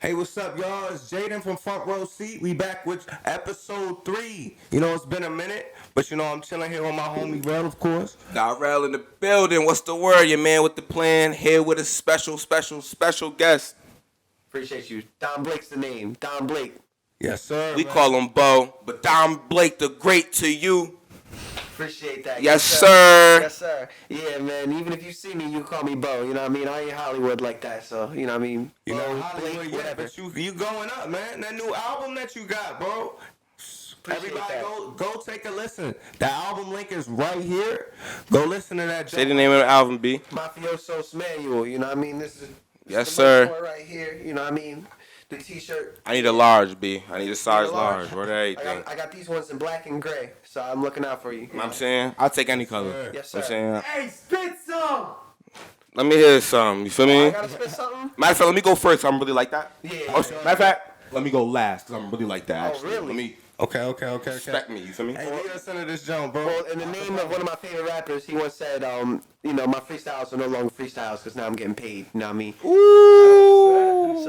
Hey, what's up, y'all? It's Jaden from Front Row Seat. We back with episode 3. You know, it's been a minute, but you know, I'm chilling here with my homie Rel, of course. Darrell in the building. What's the word, your man with the plan? Here with a special guest. Appreciate you. Don Blake's the name. Don Blake. Yes, sir. We call him Bo, but Don Blake the Great to you. Appreciate that. Yes, sir. Yes, sir. Yeah, man. Even if you see me, you call me Bo. You know what I mean? I ain't Hollywood like that, so you know what I mean? You Bo, know, Hollywood, Blake, yeah, whatever. but you going up, man. That new album that you got, bro. Everybody go take a listen. The album link is right here. Go listen to that. Say the name of the album, B. MAFIOSO'S manual. You know what I mean? This is Yes, the merch sir. one right here. You know what I mean? The T-shirt. I need a large, B. I need a size large. large. What everything? I got these ones in black and gray, so I'm looking out for you. You know what I'm saying? I'll take any color. Yes, You know sir. what I'm saying? Hey, spit some. Let me hear some. You feel me? I gotta spit something. Matter of fact, let me go first. I'm really like that. Yeah. Oh, matter of fact, let me go last because I'm really like that. Oh, Actually. really? Let me Okay. respect me. You feel me? Hey, lead us into this jump, bro. Well, in the name of one of my favorite rappers, he once said, you know, my freestyles are no longer freestyles because now I'm getting paid. You know what I mean? Ooh.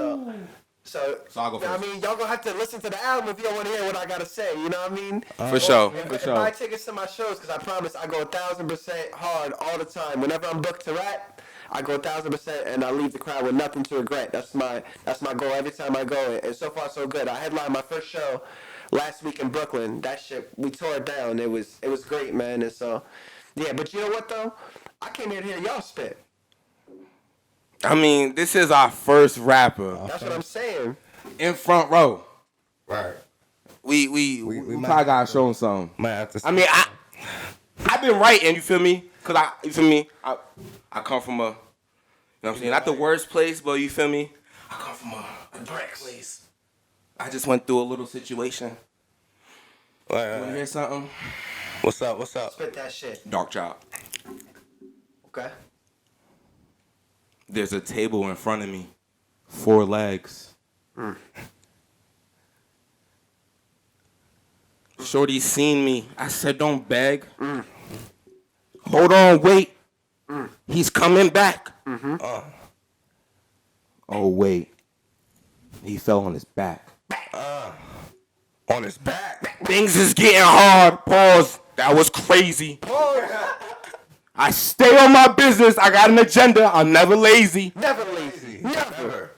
So I'll go you know what I first. mean? Y'all gonna have to listen to the album if you don't want to hear what I gotta say. You know what I mean? For sure. If, For if sure. I tickets to my shows, because I promise I go 1,000% hard all the time. Whenever I'm booked to rap, I go 1,000% and I leave the crowd with nothing to regret. That's my goal every time I go. And so far so good. I headlined my first show last week in Brooklyn. That shit, we tore it down. It was great, man. And so, yeah. But you know what though? I came here to hear y'all spit. I mean, this is our first rapper That's what I'm saying. in front row. Right. We might probably gotta show him something. Might have to. I mean, I've been writing. You feel me? You feel me? I come from a, you know what I'm saying? Not the worst place, but you feel me? I come from a dark place. I just went through a little situation. You wanna hear something? What's up? Spit that shit. Dark child. Okay. There's a table in front of me, 4 legs. Shorty seen me. I said, don't beg. Hold on, wait. He's coming back. Oh, wait. He fell on his back. On his back. Things is getting hard. Pause. That was crazy. I stay on my business. I got an agenda. I'm never lazy. Never lazy. Never.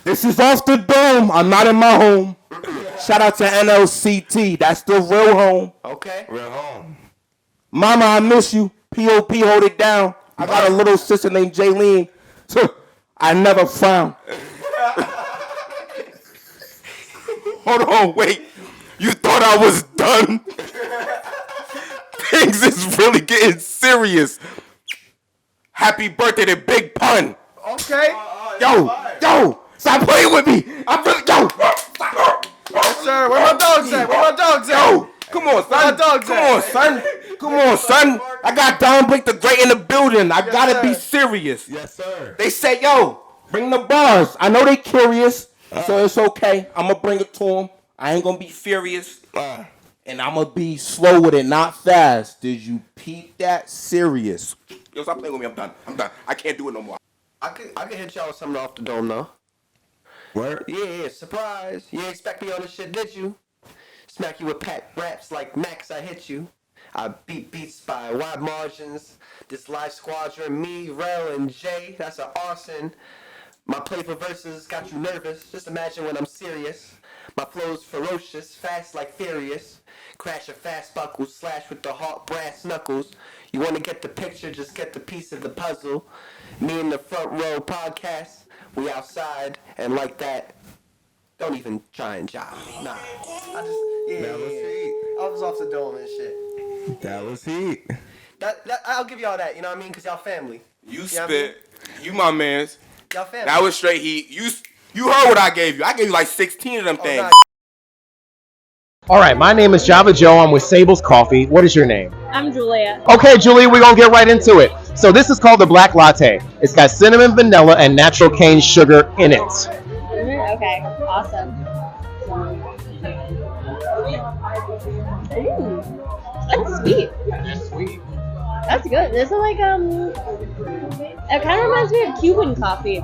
This is off the dome. I'm not in my home. Shout out to NLCT. That's the real home. Okay. Real home. Mama, I miss you. P.O.P. hold it down. I got a little sister named Jaylene. I never frown. Hold on, wait. You thought I was done? Things is really getting serious. Happy birthday to Big Pun. Okay. Yo, stop playing with me. I'm really, Yes, sir. Where my dogs at? Where my dogs at? Yo, come on, son. Where my dogs at? Come on, son. I got Don Blake the Great in the building. I gotta be serious. Yes, sir. They said, yo, bring the bars. I know they curious, so it's okay. I'm gonna bring it to them. I ain't gonna be furious. And I'm gonna be slow with it, not fast. Did you peep that? Serious. Yo, stop playing with me. I'm done. I can't do it no more. I could hit y'all with something off the dome though. Word. Yeah, surprise. You didn't expect me on this shit, did you? Smack you with packed raps like Max, I hit you. I beat beats by wide margins. This live squadron, me, Rel, and Jay, that's an arson. My playful verses got you nervous. Just imagine when I'm serious. My flow's ferocious, fast like furious. Crash a fast buckle, slash with the hot brass knuckles. You wanna get the picture, just get the piece of the puzzle. Me and the Front Row Podcast, we outside, and like that, don't even try and job me. Nah. That was heat. I was off the dome and shit. That was heat. That I'll give y'all that, you know what I mean? Because y'all family. You know what spit. I mean? You my mans. Y'all family. That was straight heat. You heard what I gave you. I gave you like 16 of them things. nah. All right, my name is Java Joe. I'm with SABLES Coffee. What is your name? I'm Julia. Okay, Julie, we're going to get right into it. So this is called the Black Latte. It's got cinnamon, vanilla, and natural cane sugar in it. Okay, awesome. Ooh, that's sweet. That's sweet. That's good. This is like it kind of reminds me of Cuban coffee.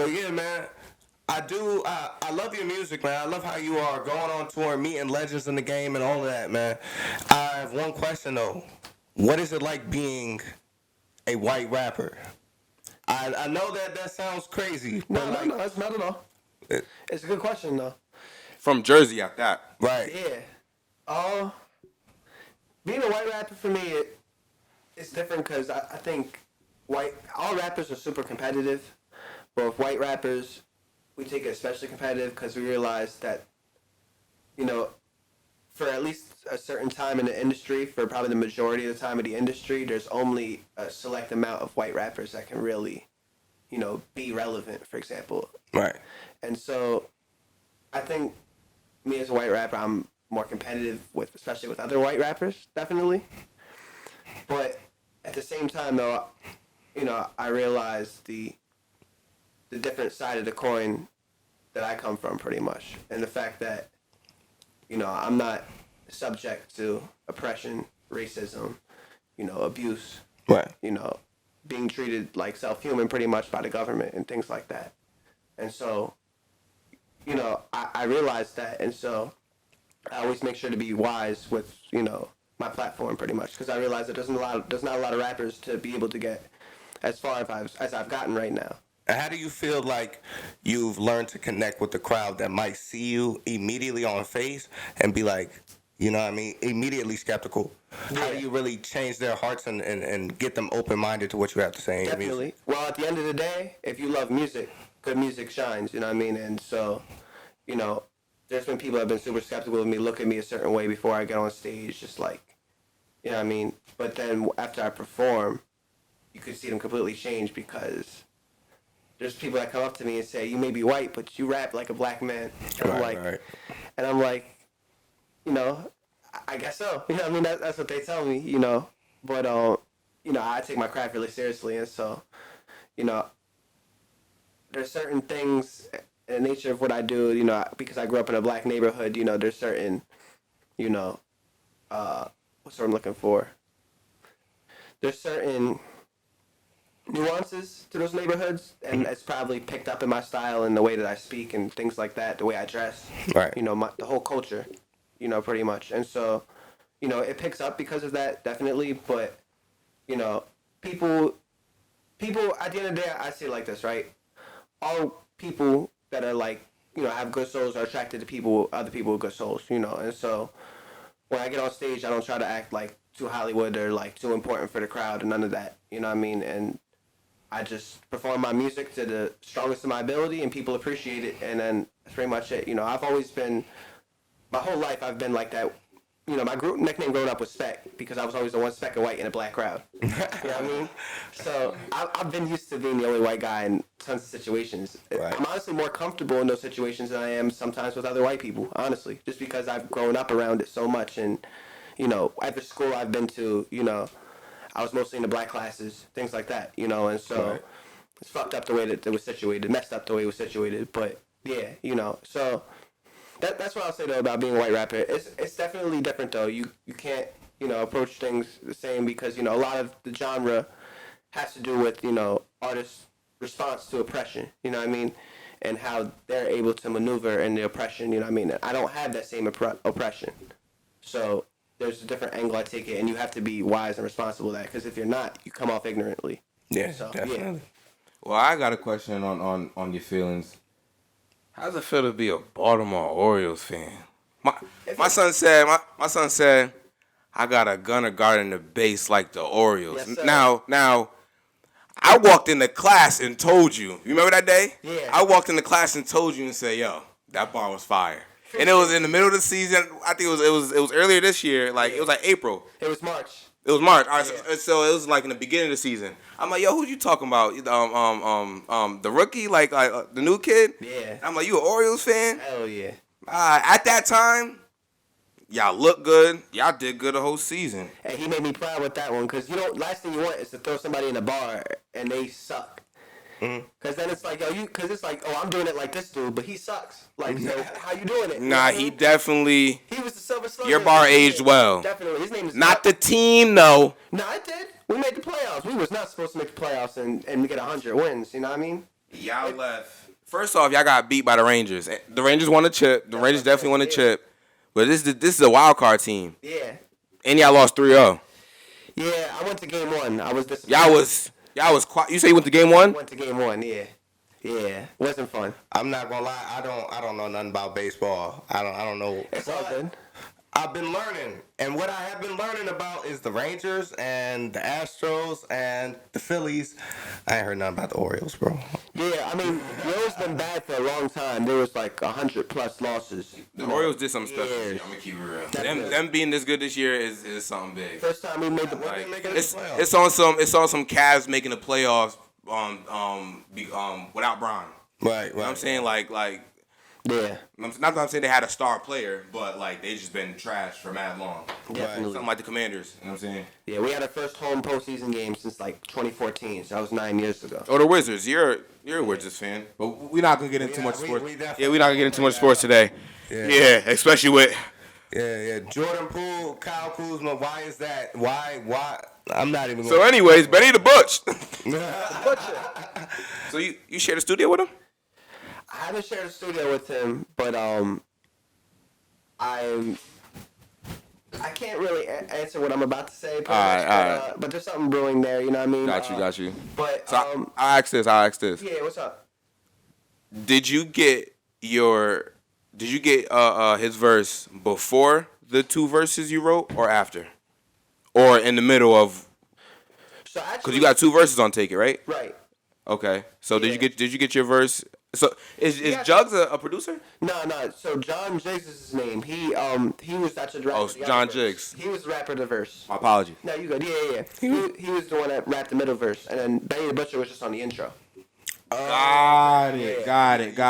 So yeah, man. I love your music, man. I love how you are going on tour, meeting legends in the game, and all of that, man. I have one question though. What is it like being a white rapper? I know that sounds crazy, but No, it's not at all. It's a good question though. From Jersey at that. right. Yeah. Being a white rapper for me, it's different because I think all rappers are super competitive, but with white rappers, we take it especially competitive because we realize that, for at least a certain time in the industry, for probably the majority of the time of the industry, there's only a select amount of white rappers that can really, be relevant, for example. Right. And so I think me as a white rapper, I'm more competitive especially with other white rappers, definitely. But at the same time, though, I realize the different side of the coin that I come from, pretty much, and the fact that I'm not subject to oppression, racism, abuse, Right. being treated like self-human pretty much by the government and things like that. And so, I realized that, and so I always make sure to be wise with, my platform pretty much, because I realize that there's not a lot of rappers to be able to get as far as I've gotten right now. And how do you feel like you've learned to connect with the crowd that might see you immediately on face and be like, immediately skeptical? Yeah. How do you really change their hearts and get them open-minded to what you have to say in your music? Definitely. Well, at the end of the day, if you love music, good music shines, And so, there's been people that have been super skeptical of me, look at me a certain way before I get on stage, just like, But then after I perform, you could see them completely change because there's people that come up to me and say, you may be white, but you rap like a black man. And I'm like, I guess so. That's what they tell me, But, I take my craft really seriously. And so, there's certain things in the nature of what I do, because I grew up in a black neighborhood, there's certain, what's what I'm looking for? There's certain nuances to those neighborhoods, and it's probably picked up in my style and the way that I speak and things like that, the way I dress, Right. The whole culture, pretty much. And so, it picks up because of that, definitely, but, people, at the end of the day, I say it like this, right? All people that are like, have good souls are attracted to other people with good souls, and so when I get on stage, I don't try to act like too Hollywood or like too important for the crowd and none of that, and I just perform my music to the strongest of my ability and people appreciate it, and then that's pretty much it. I've always been, my whole life I've been like that. My group nickname growing up was Speck because I was always the one speck of white in a black crowd. You know what I mean? So I've been used to being the only white guy in tons of situations. Right. I'm honestly more comfortable in those situations than I am sometimes with other white people, honestly, just because I've grown up around it so much. And, every school I've been to, I was mostly in the black classes, things like that, and so Right. It's fucked up the way that it was situated, messed up the way it was situated. But, yeah, so that's what I'll say, though, about being a white rapper. It's definitely different, though. You can't, approach things the same because, a lot of the genre has to do with, artists' response to oppression, and how they're able to maneuver in the oppression, And I don't have that same oppression. So there's a different angle I take it, and you have to be wise and responsible of that, because if you're not, you come off ignorantly. Yeah, So, definitely. yeah. Well, I got a question on your feelings. How does it feel to be a Baltimore Orioles fan? My son said, I got a gunner guarding the base like the Orioles. Yes, sir. Now, I walked into class and told you. You remember that day? Yeah. I walked into class and told you and said, yo, that bar was fire. And it was in the middle of the season. I think it was earlier this year. Like, it was like April. It was March. It was March. All right, Yeah. so it was like in the beginning of the season. I'm like, yo, who you talking about? The rookie, like the new kid. Yeah. I'm like, you an Orioles fan? Hell yeah. At that time, y'all looked good. Y'all did good the whole season. And he made me proud with that one, because last thing you want is to throw somebody in a bar and they suck. Because then it's like, I'm doing it like this dude, but he sucks. Like, so how you doing it? Nah, he definitely. He was the Silver Slugger. Your bar aged well. Definitely. His name is Not the team, though. No, it did. We made the playoffs. We was not supposed to make the playoffs and get 100 wins. You know what I mean? Y'all left. First off, y'all got beat by the Rangers. The Rangers won the chip. The Rangers definitely won the chip. But this is a wild card team. Yeah. And y'all lost 3-0. Yeah, I went to game 1. I was disappointed. Y'all was quiet. You say you went to game 1? Went to game 1, yeah. Yeah. Wasn't fun. I'm not gonna lie. I don't know nothing about baseball. I don't know. It's all good. I've been learning, and what I have been learning about is the Rangers and the Astros and the Phillies. I ain't heard nothing about the Orioles, bro. Yeah, I mean, the Orioles been bad for a long time. There was like 100+ losses. The Orioles did something special this Yeah. year. I'm gonna keep it real. That's Them being this good this year is something big. First time we made the Like, making the playoffs. it's on some Cavs making the playoffs without Bron. Right, You know what I'm saying? Like Yeah, not that I'm saying they had a star player, but like they just been trash for mad long. definitely. Something like the Commanders. You know what I'm saying? Yeah, we had our first home postseason game since like 2014, so that was 9 years ago. Or the Wizards. You're a Wizards fan, but we're not gonna get into too much sports. we definitely- Yeah, we're not gonna get into too much sports today. Yeah, especially with. Yeah. Jordan Poole, Kyle Kuzma. Why is that? Why? I'm not even. So, anyways, Benny the Butch. Gonna... So you share the studio with him? I haven't shared a studio with him, but I can't really answer what I'm about to say. All right. But there's something brewing there. You know what I mean? Got you. But So I'll ask this. yeah, what's up? Did you get his verse before the 2 verses you wrote, or after, or in the middle of? So actually, Because you got 2 verses on Take It, right? right. Okay. So Yeah. did you get your verse? So is Yeah. Jugs a producer? No. So John Jiggs is his name. He was actually the rapper. Oh, of the John other verse. Jiggs. He was the rapper of the verse. My apology. No, you good. Yeah. He was the one that rapped the middle verse, and then Benny the Butcher was just on the intro. Got it. I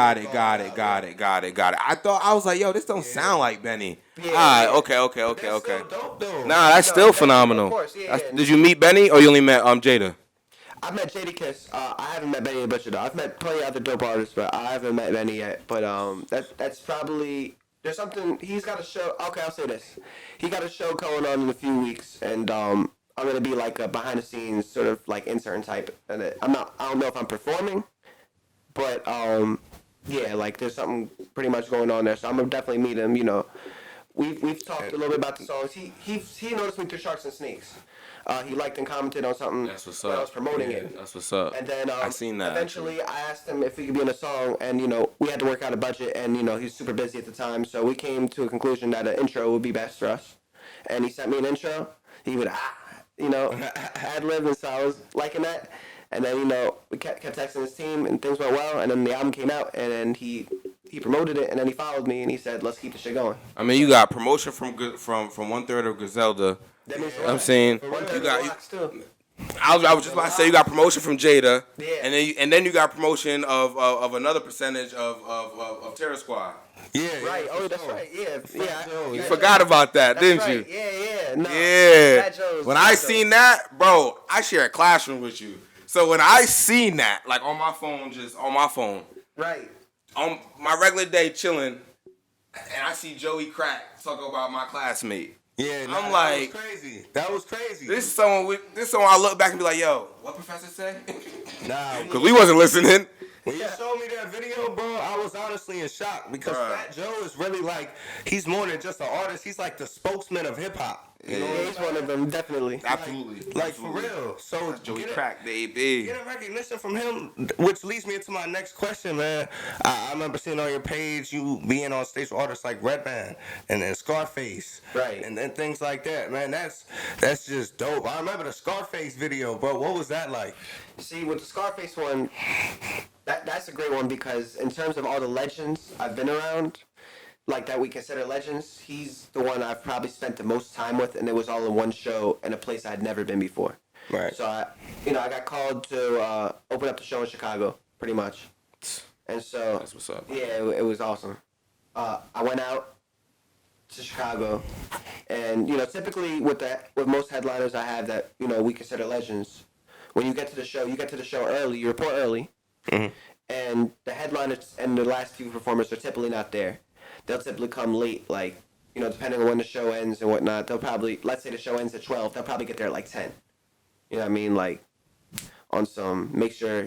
was like, yo, this don't sound like Benny. Yeah, Alright, yeah. okay. That's still dope, though. Nah, that's No, still Benny, phenomenal. of course, yeah. Did you meet Benny, or you only met Jada? I've met JD Kiss. I haven't met Benny the Butcher though. I've met plenty of other dope artists, but I haven't met Benny yet. But that's probably there's something he's got a show. Okay, I'll say this. He got a show going on in a few weeks, and I'm gonna be like a behind the scenes sort of like intern type. And I don't know if I'm performing, but yeah, like there's something pretty much going on there. So I'm gonna definitely meet him. You know, we've talked a little bit about the songs. He noticed me through Sharks and Snakes. He liked and commented on something That's what's when up. I was promoting it. That's what's up. And then I seen that. eventually I asked him if we could be in a song, and we had to work out a budget, and he was super busy at the time, so we came to a conclusion that an intro would be best for us. And he sent me an intro. He would ad lib, and so I was liking that. And then we kept texting his team, and things went well. And then the album came out, and then he promoted it, and then he followed me, and he said, "Let's keep the shit going." I mean, you got promotion from 1/3 of Griselda. That means I'm saying you you got. too. I was just about to say you got promotion from Jada, Yeah. and then you got promotion of another percentage of Terror Squad. Yeah. Right. Oh, that's right. Yeah. You forgot about that, That's didn't right. you? Yeah. No. Yeah. Fat Joe's, When Fat I Joe's. seen that, bro, I share a classroom with you. So when I seen that, like on my phone, Right. on my regular day chilling, and I see Joey Crack talk about my classmate. Yeah. Nah, I'm like, that was crazy. This is someone I look back and be like, yo, what professor say? Nah. Because we wasn't listening. When you showed me that video, bro, I was honestly in shock because Bruh. Fat Joe is really like, he's more than just an artist. He's like the spokesman of hip hop. You know what I'm He's saying? one of them, definitely. Absolutely. Like for real. So Joey get a- Crack, baby. Get a recognition from him, which leads me into my next question, man. I remember seeing on your page you being on stage with artists like Redman and Scarface, Right. and things like that, man. That's just dope. I remember the Scarface video, bro. What was that like? See, with the Scarface one, that's a great one because in terms of all the legends I've been around, like that we consider legends, he's the one I've probably spent the most time with, and it was all in one show in a place I'd never been before. Right. So I got called to open up the show in Chicago, pretty much, and so That's what's up. yeah, it was awesome. I went out to Chicago, and typically with most headliners I have that we consider legends. When you get to the show early, you report early, and the headliners and the last few performers are typically not there. They'll typically come late, like depending on when the show ends and whatnot. They'll probably, let's say the show ends at 12, they'll probably get there at like 10. You know what I mean? Like on some make sure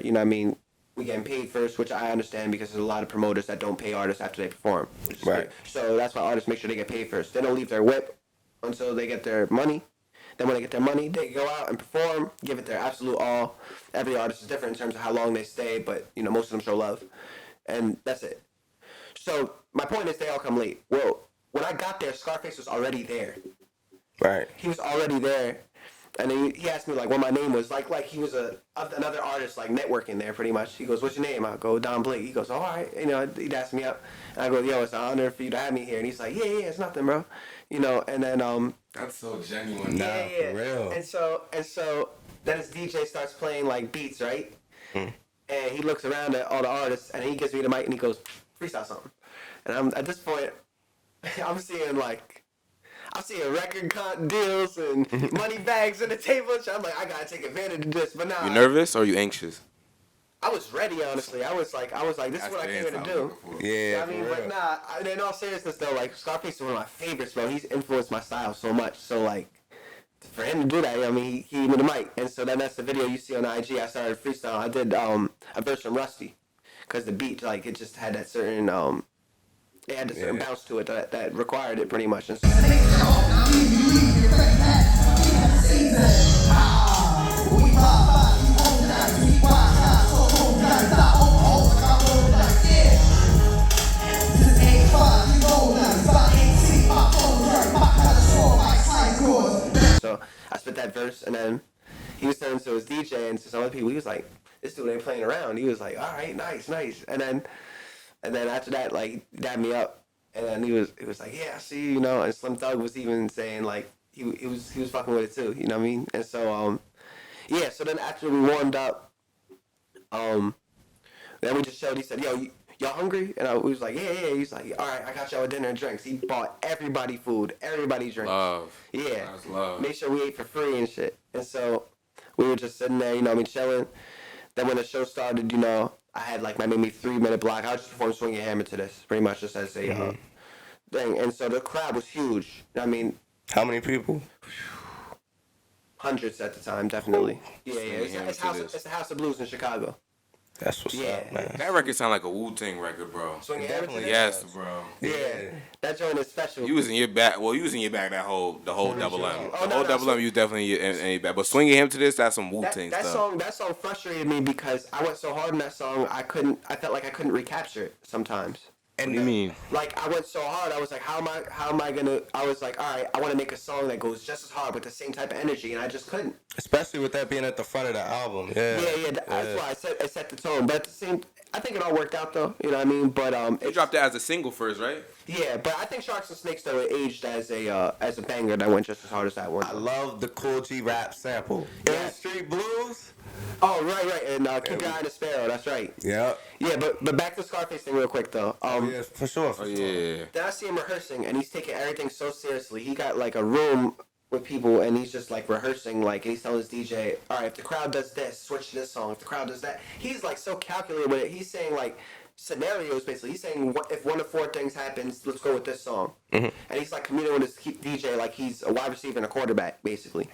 we getting paid first, which I understand because there's a lot of promoters that don't pay artists after they perform. Right. So that's why artists make sure they get paid first. They don't leave their whip until they get their money. Then when they get their money, they go out and perform, give it their absolute all. Every artist is different in terms of how long they stay, but most of them show love, and that's it. So my point is, they all come late. Well, when I got there, Scarface was already there. Right. He was already there, and he asked me like what my name was. Like he was another artist like networking there pretty much. He goes, "What's your name?" I go, "Don Blake." He goes, "All right." He'd ask me up, and I go, "Yo, it's an honor for you to have me here." And he's like, "Yeah, it's nothing, bro." And then That's so genuine. yeah. For real. And so then his DJ starts playing like beats, right? And he looks around at all the artists, and he gives me the mic, and he goes, "Freestyle something." And I'm at this point, I'm seeing record deals and money bags on the table. So I'm like, I gotta take advantage of this. But now You nervous or are you anxious? I was ready, honestly. I was like, this is what I came here to do. Yeah. I mean, for but real. nah. In all seriousness, though, like Scarface is one of my favorites, bro. He's influenced my style so much. So like, for him to do that, he gave me the mic, and so then that's the video you see on IG. I started freestyle. I did a verse from Rusty, cause the beat it just had that certain it had a certain bounce to it that required it pretty much. And so, so I spit that verse, and then he was turning to his DJ and to some other people. He was like, "This dude ain't playing around." He was like, "All right, nice." And then after that, like, he dabbed me up, and then he was like, "Yeah, I see you," And Slim Thug was even saying like he was fucking with it too. You know what I mean? And so yeah. So then after we warmed up, then we just showed. He said, "Yo, y'all hungry?" And we was like, yeah. He's like, "All right, I got y'all dinner and drinks." He bought everybody food, everybody drinks. Love. Yeah. That's love. Made sure we ate for free and shit. And so we were just sitting there, chilling. Then when the show started, I had like my maybe 3-minute block. I was just performing Swing Your Hammer to this, pretty much just as a thing. And so the crowd was huge. I mean, How many people? hundreds at the time, definitely. Yeah. Swing Your Hammer It's to this. the House of Blues in Chicago. That's what's Yeah. up, man. That record sound like a Wu-Tang record, bro. Swing Your Hammer to Definitely, this? Yes, bro. Yeah. That joint is special. You was in your back. Well, you was in your back the whole double M. Oh, The no, whole no, double so- M, you was definitely in your back. But swinging him to this, that's some Wu-Tang that stuff. song frustrated me because I went so hard in that song, I felt like I couldn't recapture it sometimes. What do you mean? Like, I went so hard, I was like, how am I gonna, I was like, all right, I want to make a song that goes just as hard with the same type of energy, and I just couldn't. Especially with that being at the front of the album. Yeah. That's why I set the tone. But at the same, I think it all worked out though, you know what I mean? But You dropped that as a single first, right? yeah, but I think Sharks and Snakes though, it aged as a banger that went just as hard as that one. I love the Cool G rap sample. Yeah. Street Blues. Oh, right, and Keep Your Eye on the Sparrow, that's right. Yeah. Yeah, but back to Scarface thing real quick though. Yeah, for sure. Oh, yeah. Then I see him rehearsing, and he's taking everything so seriously. He got like a room with people, and he's just like rehearsing, like, and he's telling his DJ, all right, if the crowd does this, switch to this song. If the crowd does that, he's like so calculated with it. He's saying like scenarios basically. He's saying if 1 of 4 things happens, let's go with this song. And he's like communicating with his DJ like he's a wide receiver and a quarterback basically.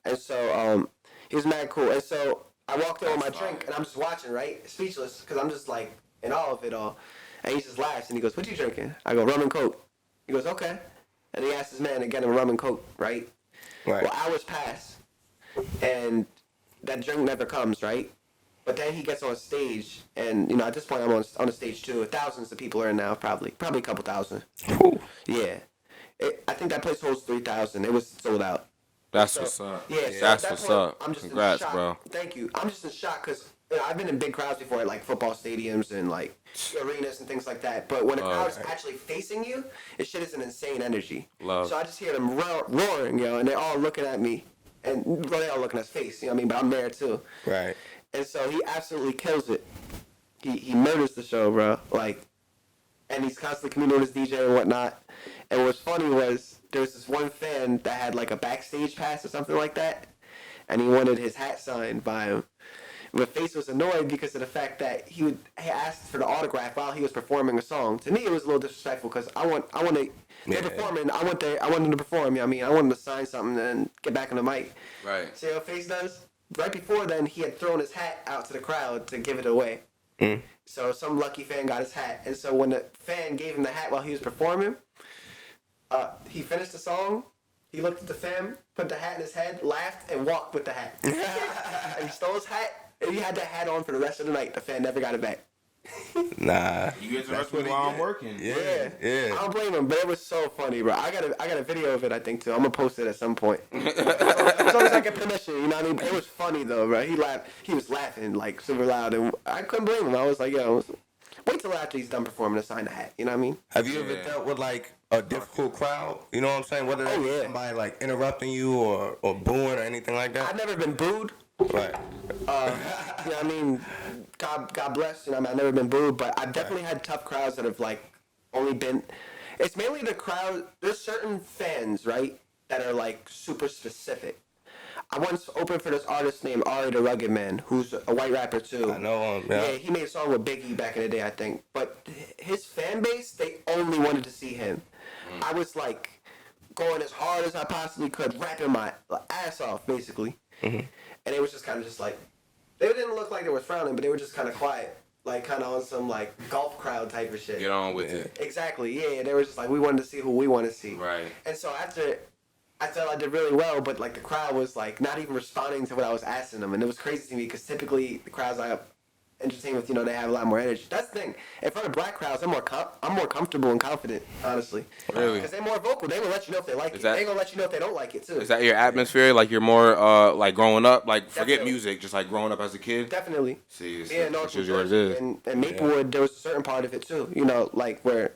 And so he was mad cool. And so I walked in with my drink, and I'm just watching, right, speechless, because I'm just like in awe of it all. And he just laughs and he goes, "What you drinking?" I go, "Rum and Coke." He goes, "Okay." And he asked his man to get him rum and Coke, right? Right. Well, hours pass, and that drink never comes, right? But then he gets on stage, and at this point I'm on the stage too. Thousands of people are in now, probably a couple thousand. Yeah, I think that place holds 3,000. It was sold out. That's what's up. Yeah, so That's at that what's point, up. I'm just Congrats, in shock. bro. Thank you. I'm just in shock because I've been in big crowds before at like football stadiums and like arenas and things like that. But when a crowd is actually facing you, it shit is an insane energy. Love. So I just hear them roaring, and they're all looking at me, and they're all looking at his face. You know what I mean? But I'm there too. Right. And so he absolutely kills it. He murders the show, bro. Like, and he's constantly communicating with his DJ and whatnot. And what's funny was there was this one fan that had like a backstage pass or something like that, and he wanted his hat signed by him. But Face was annoyed because of the fact that he asked for the autograph while he was performing a song. To me, it was a little disrespectful because I want to. They're performing. I want them to perform. You know what I mean, I want them to sign something and get back on the mic. Right. See how Face does? right before then, he had thrown his hat out to the crowd to give it away. So some lucky fan got his hat, and so when the fan gave him the hat while he was performing, he finished the song. He looked at the fan, put the hat in his head, laughed, and walked with the hat. And he stole his hat, and he had that hat on for the rest of the night. The fan never got it back. Nah. You get the That's rest of what it he while I'm get. working. Yeah. I don't blame him, but it was so funny, bro. I got a video of it, I think, too. I'm gonna post it at some point. As long as I get permission, you know what I mean? It was funny though, bro. He was laughing like super loud, and I couldn't blame him. I was like, yo, wait till after he's done performing to sign the hat. You know what I mean? Have you ever dealt with like a difficult crowd? You know what I'm saying? Whether that's somebody like interrupting you or booing or anything like that? I've never been booed. Right. You know what I mean? God bless. You know, I've never been booed, but I've definitely had tough crowds that have like only been. It's mainly the crowd. There's certain fans, right, that are like super specific. I once opened for this artist named Ari the Rugged Man, who's a white rapper too. I know him. Yeah. He made a song with Biggie back in the day, I think. But his fan base, they only wanted to see him. I was like going as hard as I possibly could, rapping my ass off, basically. And it was just kind of just like, they didn't look like they were frowning, but they were just kind of quiet. Like kind of on some like golf crowd type of shit. Get on with it. Exactly, yeah. They were just like, we wanted to see who we want to see. Right. And so after, I felt I did really well, but like the crowd was like not even responding to what I was asking them. And it was crazy to me because typically the crowds I entertain with, you know, they have a lot more energy. That's the thing. In front of black crowds, I'm more comfortable and confident, honestly. Really? Because they're more vocal. They will let you know if they like it. that- They're gonna let you know if they don't like it too. Is that your atmosphere? Like you're more like growing up? Like forget Definitely. music, just like growing up as a kid? Definitely. See, it's Yeah, no, it's just what it is. and Maplewood, there was a certain part of it too. You know, like where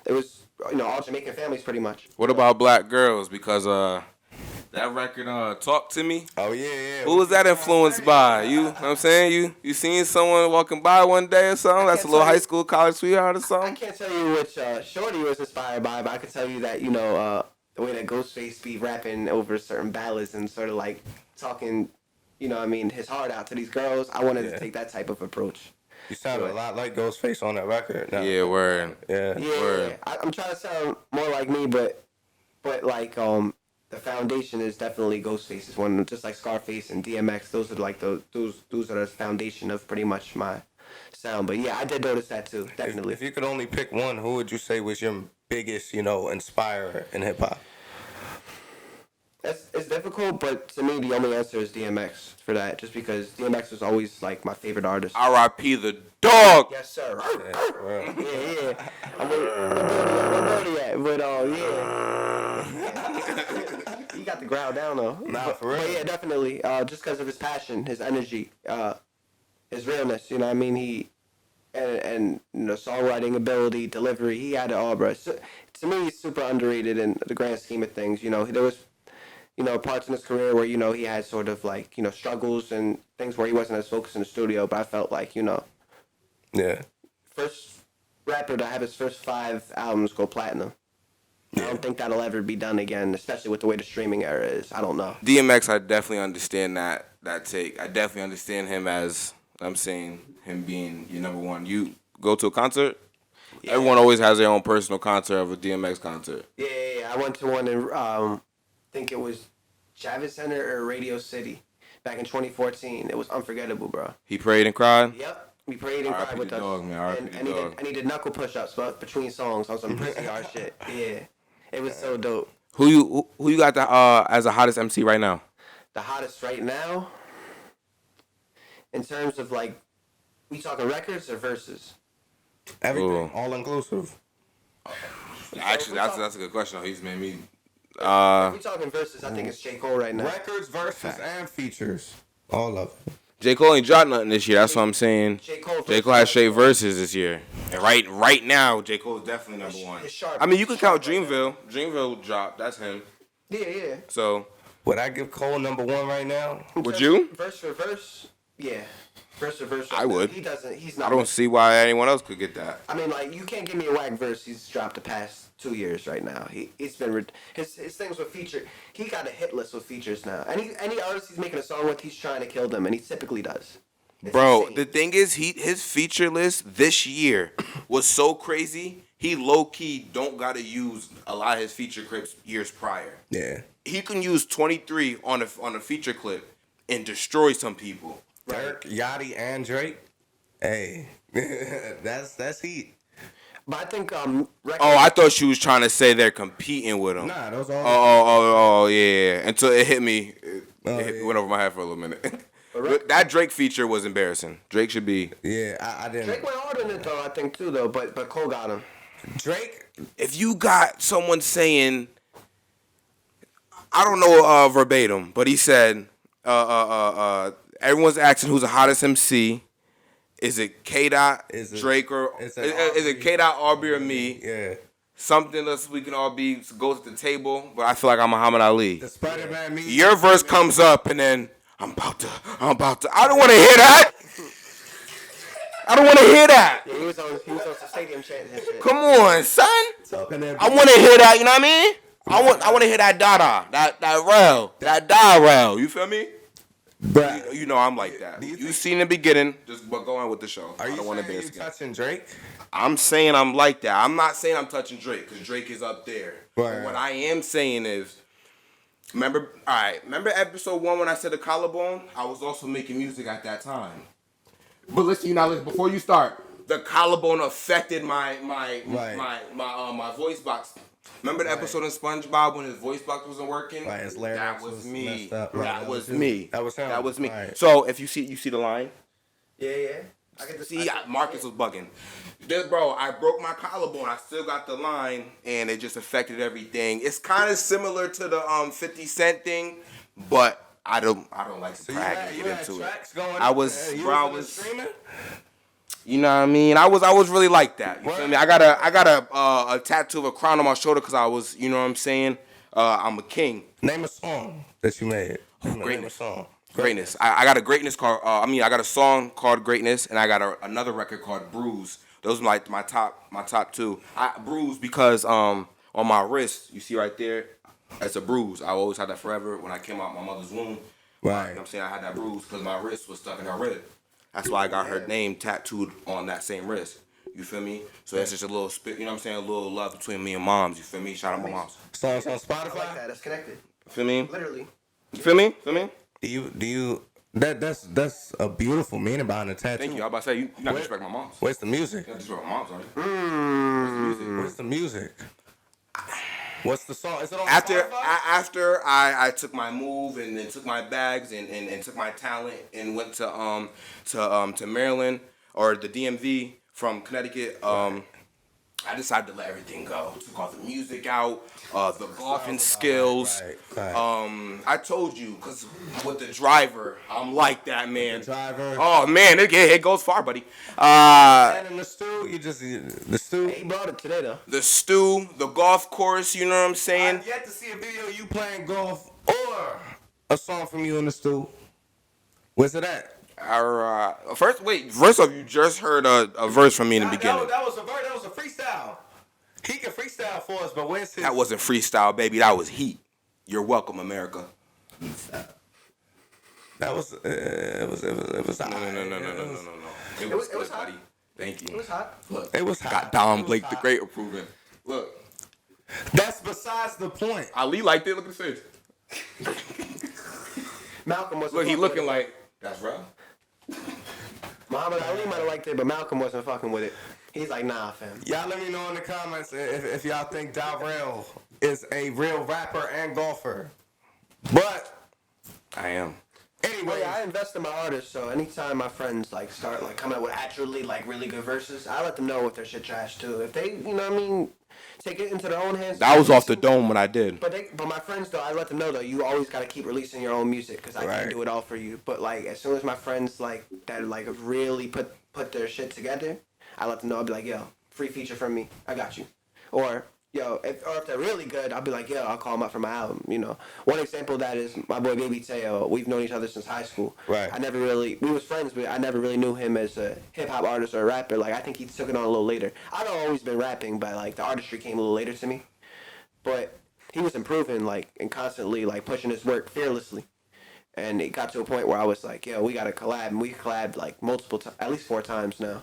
it was, you know, all Jamaican families pretty much. What about black girls? Because that record, Talk to Me. Oh yeah. Who was that influenced by? You know what I'm saying? You seen someone walking by one day or something? That's a can't little tell high you. school college sweetheart or I something? can't tell you which shorty was inspired by, but I can tell you that, you know, the way that Ghostface be rapping over certain ballads and sort of like talking, you know what I mean, his heart out to these girls. I wanted to take that type of approach. You sounded a lot like Ghostface on that record. Now. Yeah, word. Yeah. Yeah, Word. I'm trying to sound more like me, but like the foundation is definitely Ghostface's one, just like Scarface and DMX. Those are like those are the foundation of pretty much my sound. But yeah, I did notice that too, definitely. If you could only pick one, who would you say was your biggest, you know, inspirer in hip hop? It's difficult, but to me the only answer is DMX for that, just because DMX was always like my favorite artist. R.I.P. the dog. Yes, sir. Well, Yeah. I'm Birdie at, but yeah. He got the growl down though. Nah, for real. But yeah, definitely. Just because of his passion, his energy, his realness. You know, what I mean, he and you know, songwriting ability, delivery. He had it all, bro. So, to me, he's super underrated in the grand scheme of things. You know, there was, you know, parts in his career where, you know, he had sort of like, you know, struggles and things where he wasn't as focused in the studio. But I felt like, you know, yeah. first rapper to have his first 5 albums go platinum. I don't think that'll ever be done again, especially with the way the streaming era is. I don't know. DMX, I definitely understand that take. I definitely understand him as, I'm saying, him being your number one. You go to a concert, everyone always has their own personal concert of a DMX concert. Yeah. I went to one in, I think it was Javits Center or Radio City back in 2014. It was unforgettable, bro. He prayed and cried? Yep. We prayed and R.I.P. cried with the us. dog, man. R.I.P. And the he dog. did knuckle push-ups between songs on some prissy art shit. Yeah. It was so dope. Who you got as the hottest MC right now? The hottest right now, in terms of like, we talking records or verses? Everything, Ooh. all inclusive. Actually, that's a good question. He's made me. If we talking verses, I think it's J. Cole right now. Records, verses, and features. All of them. J. Cole ain't dropped nothing this year. That's what I'm saying. J. Cole has straight verses this year. And right now, J. Cole is definitely number one. It's sharp. I mean, you can It's count sharp right Dreamville. Dreamville dropped. That's him. Yeah. So, Would I give Cole number one right now? would you? Verse for verse, yeah. Verse for verse. I would. He doesn't. He's I not. don't see why anyone else could get that. I mean, like, you can't give me a whack verse he's dropped the past 2 years right now. He's been his things with feature. He got a hit list with features now. Any artist he's making a song with, he's trying to kill them, and he typically does. It's Bro, insane. the thing is, his feature list this year was so crazy. He low key don't gotta use a lot of his feature clips years prior. Yeah. He can use 23 on a feature clip, and destroy some people. Dirk, Yachty, and Drake. Hey, that's heat. But I think Oh, I thought she was trying to say they're competing with him. Nah, those all. Oh, yeah. Until it hit me. It Yeah. went over my head for a little minute. That Drake feature was embarrassing. Drake should be. Yeah, I didn't. Drake went hard on it though, I think too though. But Cole got him. Drake. If you got someone saying, I don't know verbatim, but he said, everyone's asking who's the hottest MC. Is it K. Dot, Is it- Drake, or is is it it K. Dot, Aubrey, or me? Yeah. Something that we can all be goes to the table, but I feel like I'm Muhammad Ali. The Spider-Man me. Your verse comes up, and then I'm about to. I don't want to hear that. I don't want to hear that. Yeah, he was on some stadium chanting his shit. Come on, son. Talking that. I want to hear that. You know what I mean? I want to hear that da that rail, that da rail. You feel me? Bruh, You know I'm like that. Do you You think- seen in the beginning, just but go on with the show. Are I you don't want to saying be you scared. touching Drake? I'm saying I'm like that. I'm not saying I'm touching Drake because Drake is up there. Right. But what I am saying is, remember episode 1 when I said the collarbone? I was also making music at that time. But listen, before you start, the collarbone affected my voice box. Remember the episode in SpongeBob when his voice box wasn't working? Right, his larynx That was was me. messed up. That Right, was him. me. That was him. That was me. Right. So if you see the line. Yeah. I get to See, Marcus was bugging. Bro, I broke my collarbone. I still got the line, and it just affected everything. It's kind of similar to the 50 Cent thing, but I don't like to brag and get into it. I was, streaming. you know what I mean? I was really like that. You feel me? I got a tattoo of a crown on my shoulder because I was, you know what I'm saying? I'm a king. Name a song that you made. Name a Greatness. song. Greatness. I got a greatness called. I got a song called Greatness, and I got another record called Bruise. Those are like my top two. Bruise because on my wrist, you see right there, it's a bruise. I always had that forever. When I came out my mother's womb, Right. You know what I'm saying? I had that bruise because my wrist was stuck in her rib. That's why I got her name tattooed on that same wrist. You feel me? So that's just a little spit. You know what I'm saying? A little love between me and moms. You feel me? Shout out my moms. Songs on I Spotify. like that. That's connected. Feel me? Literally. You feel me? Feel me? Do you? That's a beautiful meaning behind the tattoo. Thank you. I was about to say, you're not disrespecting my moms. Where's the music? You're not disrespecting my moms, are you? Where's the music? What's the song? Is it on After Spotify? after I took my move and then took my bags and took my talent and went to Maryland or the DMV from Connecticut, I decided to let everything go. Took all the music out, the golfing skills. Right. I told you, because with the driver, I'm like that, man. The driver. Oh, man, it goes far, buddy. And in the stew, the stew. He brought it today though. The stew, the golf course, you know what I'm saying? I've yet to see a video of you playing golf or a song from you in the stew. Where's it at? First off, you just heard a verse from me in the beginning. That was a freestyle. He can freestyle for us, but where's his? That wasn't freestyle, baby. That was heat. You're welcome, America. That was. It was. No. It was was hot. buddy. Thank you. It was hot. Look, It was hot. got Dom It was Blake the hot. Great approving. Look, That's besides the point. Ali liked it. Look at his face. Malcolm wasn't. Look, he fucking looking with like that's rough. it. Muhammad Ali might have liked it, but Malcolm wasn't fucking with it. He's like, nah, fam. Y'all let me know in the comments if y'all think Darrell is a real rapper and golfer. But I am. anyway, I invest in my artists, so anytime my friends like start like coming up with actually like really good verses, I let them know if their shit trash too. If they, you know what I mean, take it into their own hands. That was off the dome when I did. But my friends though, I let them know though, you always gotta keep releasing your own music because I Right. can't do it all for you. But like as soon as my friends like that like really put their shit together, I let them know. I'll be like, yo, free feature from me, I got you. Or yo, if they're really good, I'll be like, yo, I'll call them up for my album. You know, one example of that is my boy Baby Teo. We've known each other since high school. Right. We was friends, but I never really knew him as a hip hop artist or a rapper. Like I think he took it on a little later. I've always been rapping, but like the artistry came a little later to me. But he was improving, like, and constantly like pushing his work fearlessly. And it got to a point where I was like, yo, we got to collab. And we collabed like multiple times, at least 4 times now.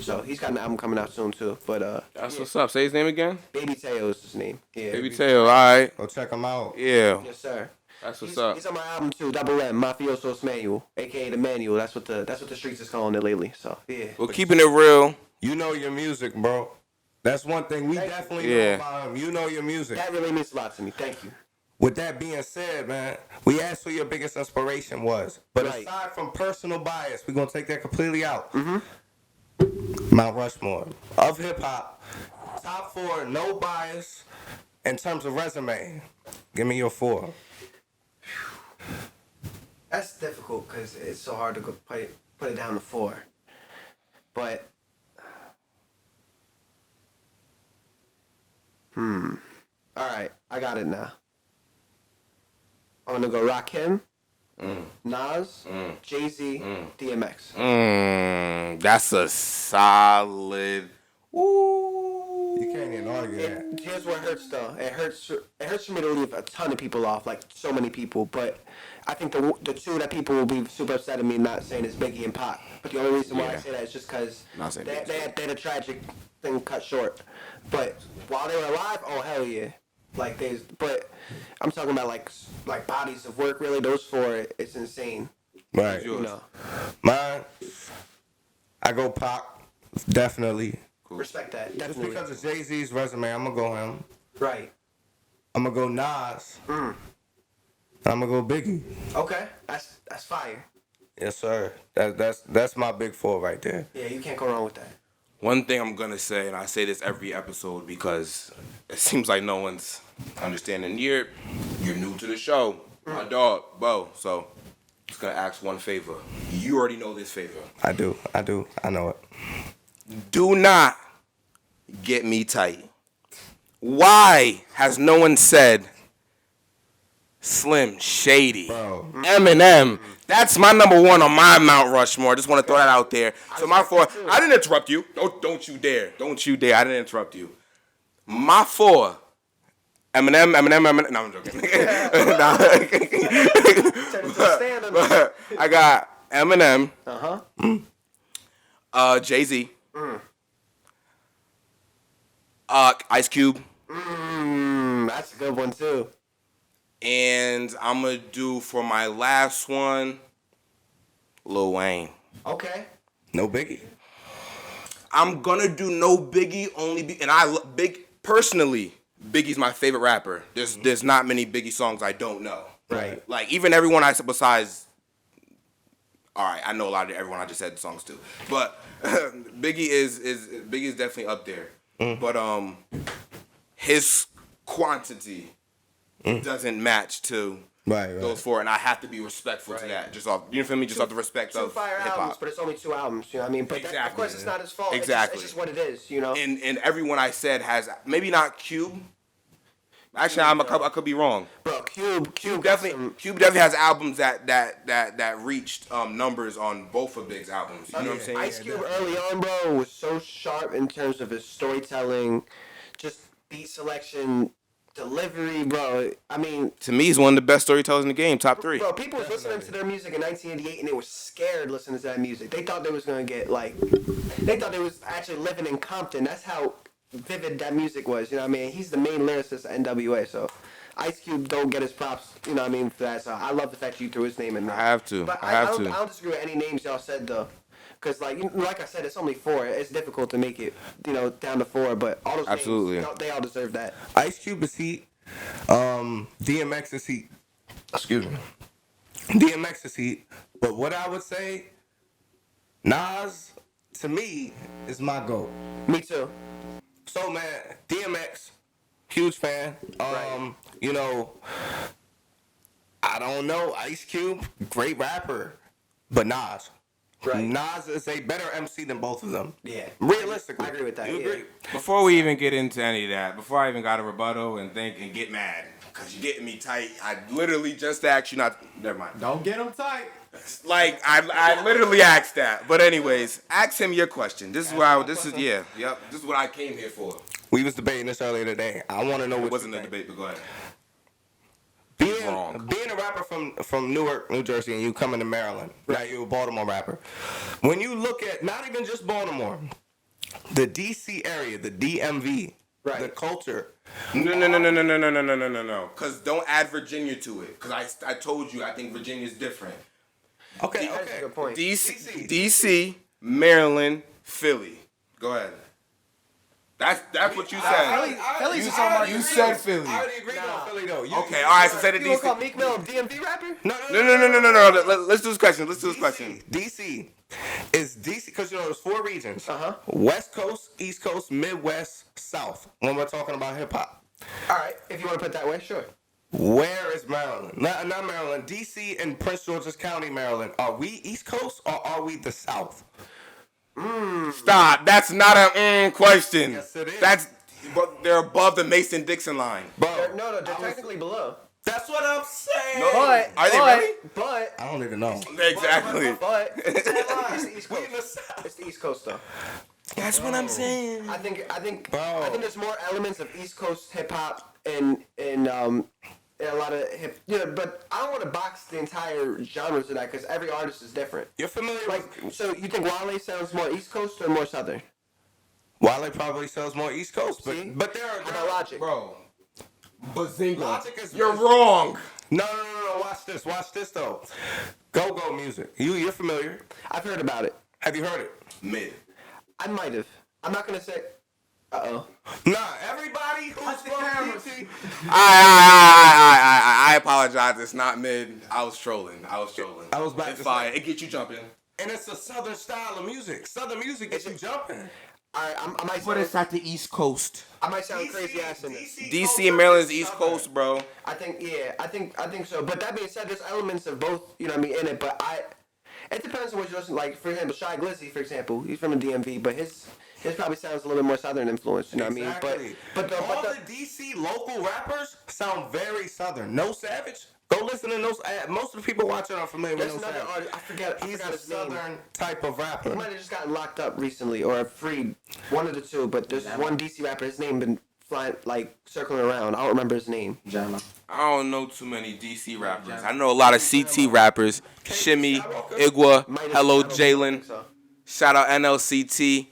So he's got an album coming out soon too. But That's what's up. Say his name again. Baby Teo is his name. Yeah. Baby Tail. All right. go check him out. Yeah. Yes, sir. That's what's up. He's on my album too, Double M, MAFIOSO'S Manual, aka the Manual. That's what the streets is calling it lately. So yeah. Well, keeping it real. You know your music, bro. That's one thing we definitely know about him. You know your music. That really means a lot to me. Thank you. With that being said, man, we asked who your biggest inspiration was. But aside from personal bias, we're going to take that completely out. Mount Rushmore of hip-hop. Top 4, no bias in terms of resume. Give me your 4. That's difficult because it's so hard to go put it down to 4. But all right, I got it now. I'm gonna go Rakim, Nas, Jay-Z, DMX. That's a solid. Ooh. You can't even argue that. Here's what hurts though. It hurts for me to leave a ton of people off, like so many people. But I think the two that people will be super upset at me not saying is Biggie and Pac. But the only reason why I say that is just because they had a tragic thing cut short. But while they were alive, oh hell yeah. But I'm talking about like bodies of work. Really, those 4, it's insane. Right. You know, Mine, I go Pac, definitely. respect that. Just Definitely. because of Jay-Z's resume, I'm going to go him. Right. I'm going to go Nas. I'm going to go Biggie. Okay. That's fire. Yes, sir. That's my big 4 right there. Yeah, you can't go wrong with that. One thing I'm gonna say, and I say this every episode because it seems like no one's understanding. You're new to the show, my dog, Bo. So just gonna ask one favor. You already know this favor. I do. I know it. Do not get me tight. Why has no one said Slim Shady? Bro. Eminem. That's my number 1 on my Mount Rushmore. Just want to throw that out there. So my 4. I didn't interrupt you. Don't you dare. Don't you dare. I didn't interrupt you. My 4. Eminem. No, I'm joking. I got Eminem. Jay-Z. Ice Cube. That's a good one too. And I'm going to do for my last one, Lil Wayne. Okay. No Biggie. I'm going to do no Biggie only and personally, Biggie's my favorite rapper. There's not many Biggie songs I don't know. Right. Like even everyone I said besides, all right, I know a lot of everyone I just said songs to. But Biggie is definitely up there. But his quantity doesn't match to those 4, and I have to be respectful to that. Just off, you feel me? Just off the respect of fire hip albums, hop. but it's only 2 albums. You know what I mean? But Exactly. of course, it's not his fault. Exactly. It's just what it is. You know. And everyone I said has maybe not Cube. Actually, I could be wrong. Bro, Cube Definitely has albums that reached numbers on both of Big's albums. You know what I'm saying? Ice Cube early on, bro, was so sharp in terms of his storytelling, just beat selection, delivery, bro. I mean, To me, he's one of the best storytellers in the game. Top 3. bro, people was listening to their music in 1988 and they were scared listening to that music. They thought they was gonna get they thought they was actually living in Compton. That's how vivid that music was. You know what I mean? He's the main lyricist at NWA, so Ice Cube don't get his props. You know what I mean for that. So I love the fact you threw his name in there. I have to. But I don't disagree with any names y'all said though. Because, like I said, it's only 4. It's difficult to make it, down to 4. But all those Absolutely. names, they all deserve that. Ice Cube is heat. DMX is heat. Excuse me. DMX is heat. But what I would say, Nas, to me, is my GOAT. Me too. So, man, DMX, huge fan. I don't know. Ice Cube, great rapper. But Nas. Right. Nas is a better MC than both of them. Yeah. Realistically. I agree with that. You agree? Before we even get into any of that, before I even got a rebuttal and think and get mad, because you're getting me tight, I literally just asked you not. Never mind. Don't get them tight. Like I literally asked that. But anyways, ask him your question. This is where This is what I came here for. We was debating this earlier today. I want to know what It wasn't you a think. debate, but go ahead. Being a rapper from Newark, New Jersey, and you coming to Maryland, now you're a Baltimore rapper. When you look at not even just Baltimore, the DC area, the DMV, Right. the culture. No. Because don't add Virginia to it. Because I told you I think Virginia's different. Okay, That's a okay. good point. DC, Maryland, Philly. Go ahead. That's what you said. Philly's You- a song you said Philly. I already agreed on Philly though. Okay, all right. So say the You gonna call DC. Meek Mill a DMV rapper? No. Let's do this question. DC is DC because there's 4 regions. Uh-huh. West Coast, East Coast, Midwest, South. When we're talking about hip hop, All right, if you want to put it that way, sure. where is Maryland? Not Maryland. DC and Prince George's County, Maryland. Are we East Coast or are we the South? Stop. That's not a question. Yes, it is. But they're above the Mason-Dixon line. Bro, They're technically below. that's what I'm saying. But Are they really? But I don't even know. Exactly. it's the East We Coast. in the South. It's the East Coast though. That's what I'm saying. I think Bro. there's more elements of East Coast hip hop in a lot of hip. Yeah, but I don't want to box the entire genres of that because every artist is different. You're familiar Like, with so you think Wale sounds more East Coast or more Southern? Wale probably sells more East Coast, See? but there How are about Logic? Bro. Bazinga. Logic is You're wrong. No. Watch this though. Go music. You're familiar. I've heard about it. Have you heard it? Mid. I might have. I'm not gonna say. Uh-oh. Nah, everybody who's from DC. I apologize. It's not mid. I was trolling. I was back It's to fire. say- It gets you jumping. And it's a southern style of music. Southern music gets you jumping. All right, I might sound, at the East Coast. I might sound crazy ass in this. DC and Maryland's East Coast, bro. I think so. But that being said, there's elements of both, you know what I mean, in it. But it depends on what you listen. Like for example, Shy Glizzy, for example, he's from the DMV, but his probably sounds a little bit more Southern influence. You know what I mean? Exactly. But all the DC local rappers sound very Southern. No Savage. Go listen to those. Most of the people watching are familiar there's with No another Savage. artist. I He's forgot a his name. Southern type of rapper. He might have just gotten locked up recently or freed, one of the two. But there's one DC rapper. His name been flying like circling around. I don't remember his name. I don't know too many DC rappers. I know a lot of CT rappers. Shimmy, Igwa, Hello Jalen. Shout out NLCT.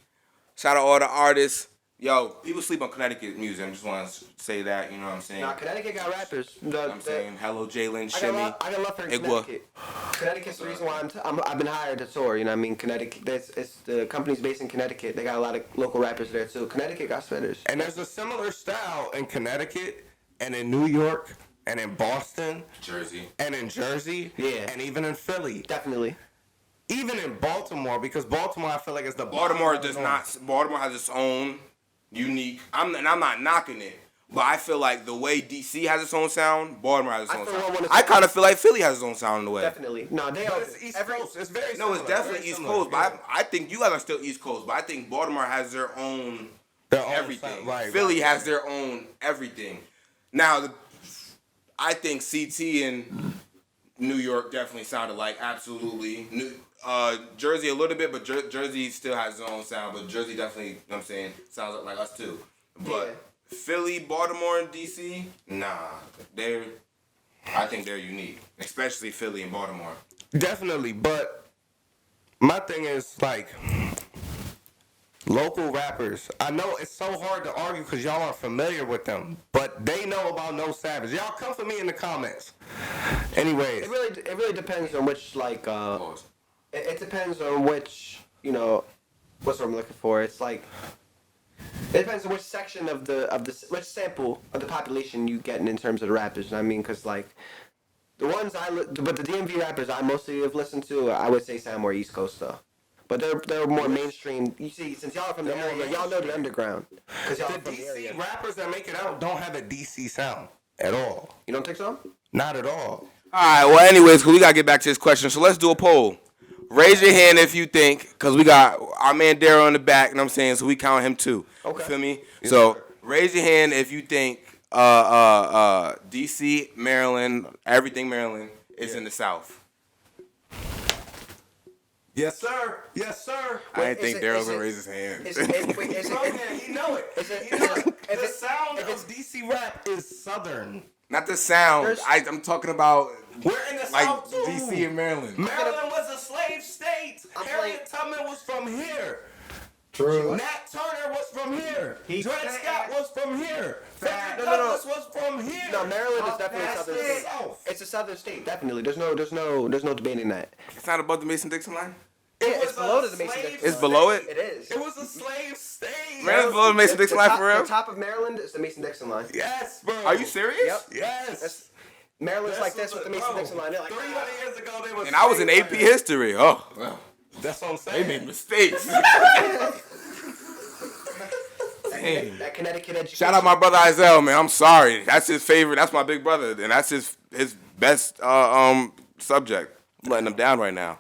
Shout out all the artists. Yo, people sleep on Connecticut music. I just want to say that. You know what I'm saying? Nah, Connecticut got rappers. I'm saying Hello Jalen, I Shimmy, got love for Igwa. Connecticut. Connecticut's the reason why I've been hired to tour. You know what I mean? Connecticut. It's the company's based in Connecticut. They got a lot of local rappers there too. Connecticut got spitters. And there's a similar style in Connecticut and in New York and in Boston Jersey. and in Jersey. Yeah. And even in Philly. Definitely. Even in Baltimore, because Baltimore I feel like is the Baltimore bottom of does the not. north. Baltimore has its own unique. I'm not knocking it, but I feel like the way DC has its own sound, Baltimore has its I own feel sound. one of the- I kind of feel like Philly has its own sound in a way. Definitely. No, they are. But it's East Coast. It's very No, it's similar, definitely very East similar, Coast, yeah. but I think you guys are still East Coast. But I think Baltimore has their own Their own everything. sound, right, Philly right. has their own everything. Now, I think CT and New York definitely sounded like absolutely. Jersey a little bit, but Jersey still has its own sound. But Jersey definitely, you know what I'm saying, sounds like us too. But Philly, Baltimore, and DC, nah, I think they're unique, especially Philly and Baltimore. Definitely, but my thing is like local rappers. I know it's so hard to argue because y'all aren't familiar with them, but they know about No Savage. Y'all come for me in the comments. Anyways, It really depends on which like. Pause. It depends on which, you know, what's what I'm looking for. It's like it depends on which section of which sample of the population you getting in terms of the rappers. You know what I mean? Because like the ones but the DMV rappers I mostly have listened to, I would say sound more East Coast though. But they're more mainstream. You see, since y'all are from the area, y'all know the underground. Because y'all the are from the area. DC rappers that make it out don't have a DC sound at all. You don't think so? Not at all. All right. Well, anyways, we gotta get back to this question. So let's do a poll. Raise your hand if you think, because we got our man Daryl in the back, you know what I'm saying? So we count him too. Okay. You feel me? Yes, So sir. raise your hand if you think DC, Maryland, everything Maryland is in the South. Yes, sir. Yes, sir. I didn't is think it- Daryl is gonna it- raise his hand. Wait, Bro, man, he know it. Is it- He know it. if The it- sound if of DC rap is Southern. Not the sound. There's- I'm talking about We're in the like South too. DC and Maryland. Maryland was a slave state. I'm Harriet Tubman was from here. True. Nat Turner was from here. Dred Scott was from here. Frederick Douglass was from here. No, Maryland is definitely a That's southern the state. South. It's a southern state, definitely. There's no debating that. It's not above the Mason-Dixon line? Yeah, was it's below a the Mason-Dixon slave line. It's below it? It is. It was a slave state. Maryland's below the Mason-Dixon line for real? The top of Maryland is the Mason-Dixon line. Yes, bro. Are you serious? Yep. Yes. Maryland's like this with the Mason-Dixon line. They're like, 300 years ago, they was And I was in AP history. Oh, well, That's what I'm they saying. made mistakes. Dang. that Connecticut education. Shout out my brother Isel, man. I'm sorry. That's his favorite. That's my big brother, and that's his best subject. I'm letting him down right now.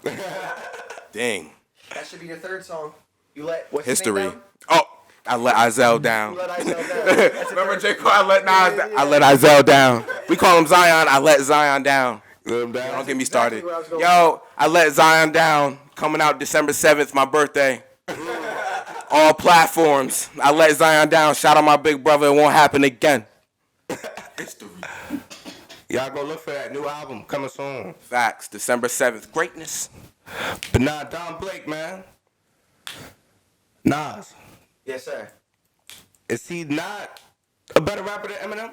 Dang. That should be your third song. You let what's his History. name down? Oh, I let Isel down. You let Isel down. Remember J. Cole? I let Nas down. I let Isel down. We call him Zion. I let Zion down. Don't get me started. Exactly where I was going Yo, I let Zion down. Coming out December 7th, my birthday. All platforms. I let Zion down. Shout out my big brother. It won't happen again. History. Y'all go look for that new album coming soon. Facts. December 7th. Greatness. But nah, Don Blake, man. Nas. Yes, sir. Is he not a better rapper than Eminem?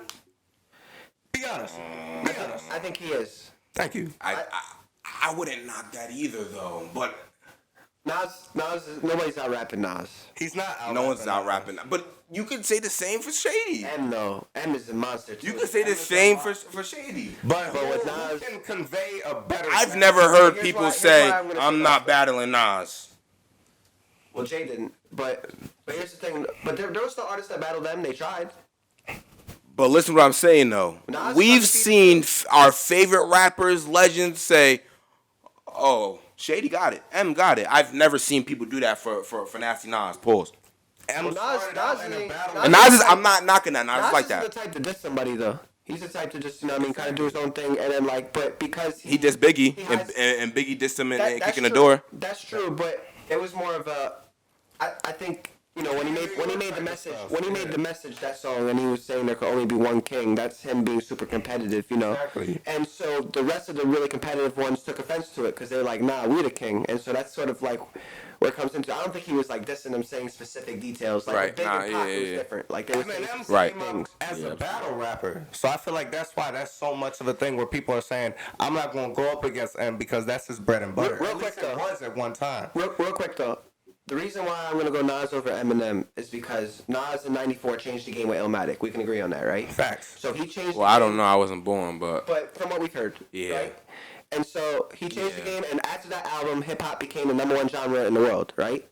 Be honest. Be honest. I think he is. Thank you. I wouldn't knock that either, though. But Nas nobody's out rapping Nas. He's not out no one's rapping out Nas. rapping. But you could say the same for Shady. M though. M is a monster too. You could say the same for Shady. But with who Nas- can convey a better I've message? never heard Here's people why- say, here's why I'm gonna I'm say not that. battling Nas. Well, Jay didn't. But here's the thing. But there was still artists that battled them. They tried. But listen to what I'm saying, though. Nas We've is seen our favorite rappers, legends, say, oh, Shady got it. M got it. I've never seen people do that for Nasty Nas. Pause. M Nas- started out in a ain't- battle. Nas- And Nas is, I'm not knocking that. Nas Nas is like is that. the type to diss somebody though. He's the type to just, you know what I mean, kind of do his own thing, and then like, but because He dissed Biggie, he and, has- and Biggie dissed him and that's kicking the true. door. That's true, but it was more of a. I think you know when he made the message that song, and he was saying there could only be one king. That's him being super competitive, you know. Exactly. And so the rest of the really competitive ones took offense to it because they're like, nah, we're the king, and so that's sort of like where it comes into. I don't think he was like dissing them, saying specific details. Like Right. Big Nah, and Pac yeah, was yeah. different. Like they were saying Eminem Right. came up as a battle rapper. So I feel like that's why that's so much of a thing where people are saying, I'm not going to go up against M because that's his bread and butter. Real At least quick, it though. was at one time. Real quick though, the reason why I'm gonna go Nas over Eminem is because Nas in '94 changed the game with Illmatic. We can agree on that, right? Facts. So he changed. Well, the I game, don't know. I wasn't born, but But from what we've heard, Yeah. right? And so he changed the Yeah. game, and after that album, hip hop became the #1 genre in the world, right?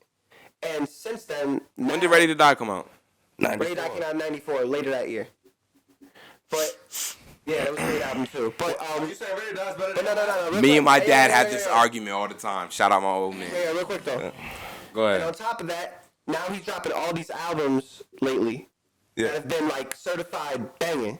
And since then, when did Ready to Die come out? Ready to Die came out in '94, later that year. But yeah, it was a great album too. But You said Ready Dies better but than no. real Me quick. and my Yeah, dad yeah, had yeah, this yeah. argument all the time. Shout out my old man. Yeah, real quick though. Go And on ahead. top of that, now he's dropping all these albums lately Yeah. that have been like certified banging.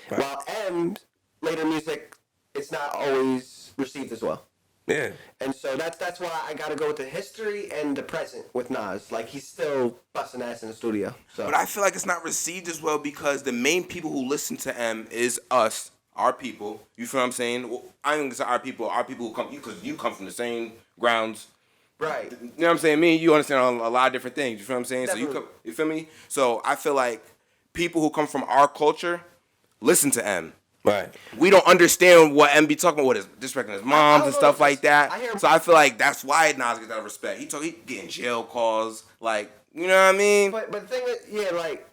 Right. While M's later music, it's not always received as well. Yeah. And so that's why I gotta go with the history and the present with Nas. Like he's still busting ass in the studio. So But I feel like it's not received as well because the main people who listen to M is us, our people. You feel what I'm saying? Well, I think it's our people who come, because you come from the same grounds. right. You know what I'm saying? Me and you understand a lot of different things. You feel what I'm saying? So Definitely. you feel me? So I feel like people who come from our culture listen to M. Right. We don't understand what M be talking about, what his disrespecting his moms don't and know, stuff it's like just- that. I hear- So I feel like that's why Nas gets that respect. He getting jail calls, like, you know what I mean? But the thing is, yeah, like,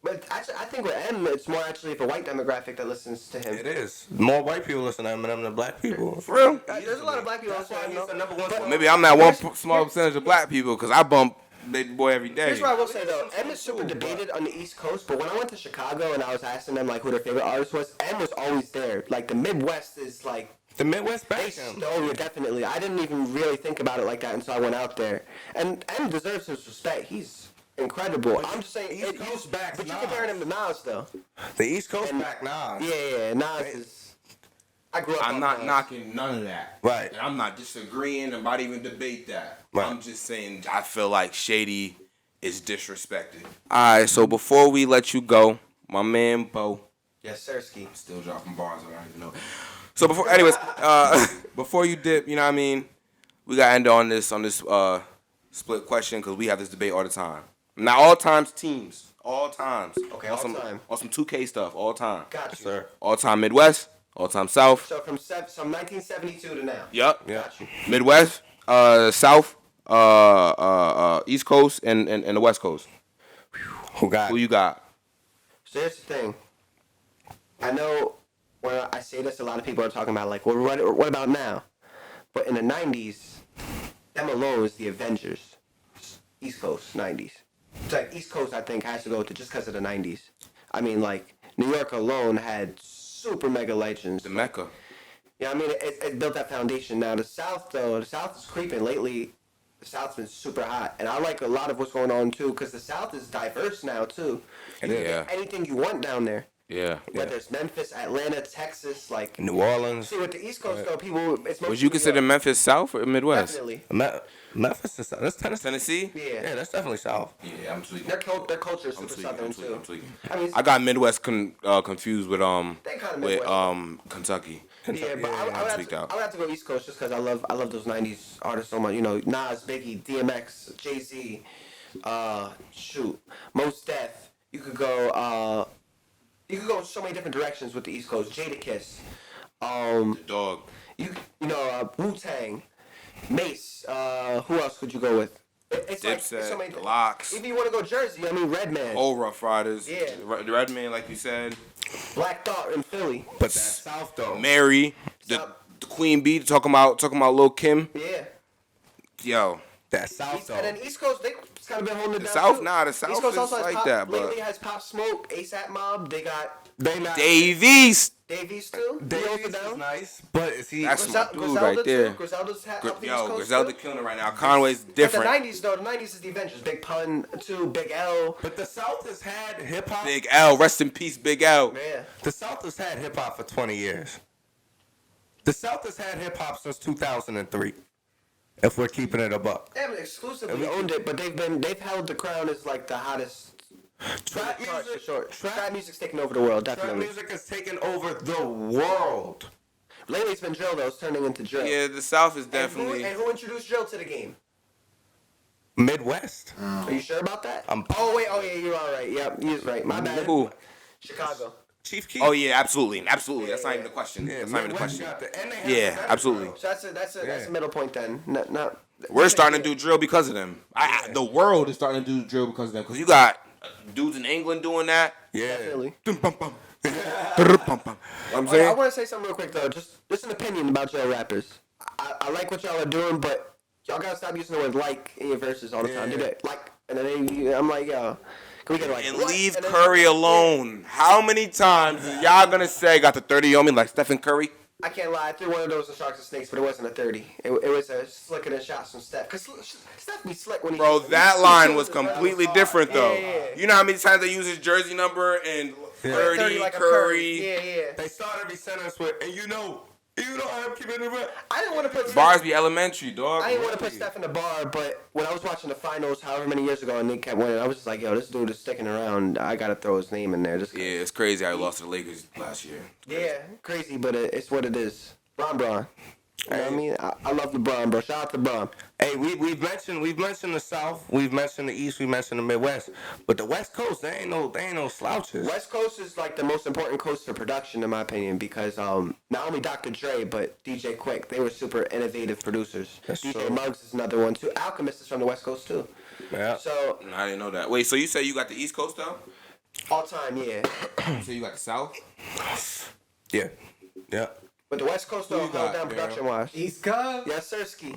but actually, I think with M, it's more actually of a white demographic that listens to him. It is. More white people listen to Eminem than black people. For real? There's a lot of black people That's listening why to him. he's the though. number one. Maybe I'm that small percentage of black people because I bump Baby Boy every day. Here's what I will say though, M is super debated on the East Coast, but when I went to Chicago and I was asking them like who their favorite artist was, M was always there. Like the Midwest is like The Midwest they backs him. stole it definitely. I didn't even really think about it like that until I went out there. And M deserves his respect. He's incredible. I'm just saying, East Coast backs but you Nas. comparing him to Nas though. The East Coast And- back Nas. Yeah, Nas is. I grew up. I'm on not Nas. knocking none of that. Right. And I'm not disagreeing about even debate that. Right. I'm just saying I feel like Shady is disrespected. Alright, so before we let you go, my man Bo. Yes, Sirski. Still dropping bars, I don't even know. So before you dip, you know what I mean? We gotta end on this split question because we have this debate all the time. Not all times teams. All times. Okay, on all some, time. On some 2K stuff. All time. Got you. Sir. All time Midwest. All time South. So from 1972 to now. Yup. Got you. Midwest. South. East Coast and the West Coast. Who got? Who you got? So here's the thing. I know when I say this, a lot of people are talking about like, well, what about now? But in the 90s, them alone was the Avengers. East Coast 90s. It's like East Coast, I think, has to go to just because of the 90s. I mean, like New York alone had super mega legends. The Mecca. Yeah, I mean, it built that foundation. Now the South, though, the South is creeping lately. The South's been super hot, and I like a lot of what's going on too, because the South is diverse now too. You can Yeah. get anything you want down there. Yeah. Whether it's Memphis, Atlanta, Texas, like New Orleans. See, with the East Coast though, people it's mostly Would you New consider York. Memphis South or Midwest? Definitely. Memphis is that's Tennessee. Tennessee? Yeah. That's definitely South. Yeah, I'm tweaking. Their culture is I'm super tweaking. southern too. I'm tweaking. I mean, I got Midwest confused with They kinda Midwest. Kentucky. yeah, but I would I'm have tweaked out. to go East Coast just because I love those '90s artists so much. You know, Nas, Biggie, DMX, Jay-Z, Mos Def. You could go so many different directions with the East Coast. Jadakiss, Dog. Wu-Tang, Mace. Who else could you go with? It's Dipset, so many. the Locks. If you want to go Jersey, I mean Redman, Old Rough Riders. Yeah. The Redman, like you said. Black Thought in Philly. But that's South though. Mary. The South. Queen Bee talking about Lil Kim. Yeah. Yo. That's South though. And then East Coast, they kind of been holding it The down South, too. nah, the South East Coast is also has like Pop, that, but- lately has Pop Smoke, ASAP Mob. They got They not. Dave East. Davies too. Davies He is down. nice, but is he? That's my Griselda dude right there. too. Griselda's up the East Yo, Coast Griselda too. killing it right now. Conway's But different. the '90s though, the '90s is the Avengers. Big Pun too, Big L. But the South has had hip hop. Big L, rest in peace, Big L. Man, The South has had hip hop for 20 years. The South has had hip hop since 2003. If we're keeping it a buck. they haven't exclusively owned it, but they've held the crown as like the hottest. Trap charts for music. sure. Trap Trap music's taking over the world, Trap definitely. music has taken over the world. Lately, it's been drill though. It's turning into drill. Yeah, the South is And definitely. who introduced drill to the game? Midwest. Are you sure about that? I'm- Oh yeah, you're all right. Yep, you're right. My bad. Who? Chicago. Chief Keef. Oh yeah, absolutely, absolutely. That's not even the question. Yeah, That's not even the Midwest question. got the, and they have Yeah, the better absolutely. crowd. So that's a middle point then. Not We're starting to do drill because of them. The world is starting to do drill because of them. Because you got dudes in England doing that. Yeah. Definitely. Dum, bum, bum. Dum, bum, bum. I'm I saying. want to say something real quick though. Just an opinion about drill rappers. I like what y'all are doing, but y'all gotta stop using the word "like" in your verses all the time. Yeah. Do that like, and then I'm like, yo, can we get like And what? leave And then- Curry alone. How many times is y'all gonna say got the 30 on me like Stephen Curry? I can't lie. I threw one of those in Sharks and Snakes, but it wasn't a 30. It was a slicker than shots from Steph. Cause Steph be slick when he. Bro, that line was completely different though. Yeah. You know how many times they use his jersey number and 30, like a Curry. Yeah. They start every sentence with, and you know I'm keeping it real. I didn't want to put Bars be elementary, dog. I didn't want to put Steph in the bar, but when I was watching the finals, however many years ago, and they kept winning, I was just like, yo, this dude is sticking around. I gotta throw his name in there. Just Yeah, it's crazy how he lost to the Lakers last year. yeah, crazy, but it's what it is. Bron. You know what I mean? I love LeBron, bro. Shout out to Bron. Hey, we've mentioned the South, we've mentioned the East, we mentioned the Midwest, but the West Coast, they ain't no slouches. West Coast is like the most important coast for production, in my opinion, because not only Dr. Dre but DJ Quick, they were super innovative producers. That's DJ true. Muggs is another one too. Alchemist is from the West Coast too. Yeah. So I didn't know that. Wait, so you say you got the East Coast though? all time, yeah. You say you got the South? Yeah. Yeah. But the West Coast though you held got, down girl? production wise. East Coast. Yes, sir, Ski.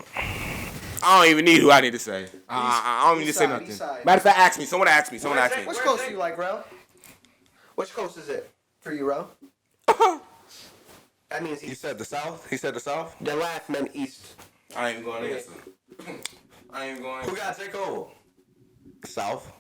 I don't even need who I need to say. I don't need to East say side, nothing. East side. Matter of fact, ask me. Someone ask me. Someone ask me. Which coast do you like, bro? Which coast is it for you, bro? That means He east. said the South. He said the South. The laugh meant east. I ain't even going to answer. I ain't even going. Who got J. Cole? South.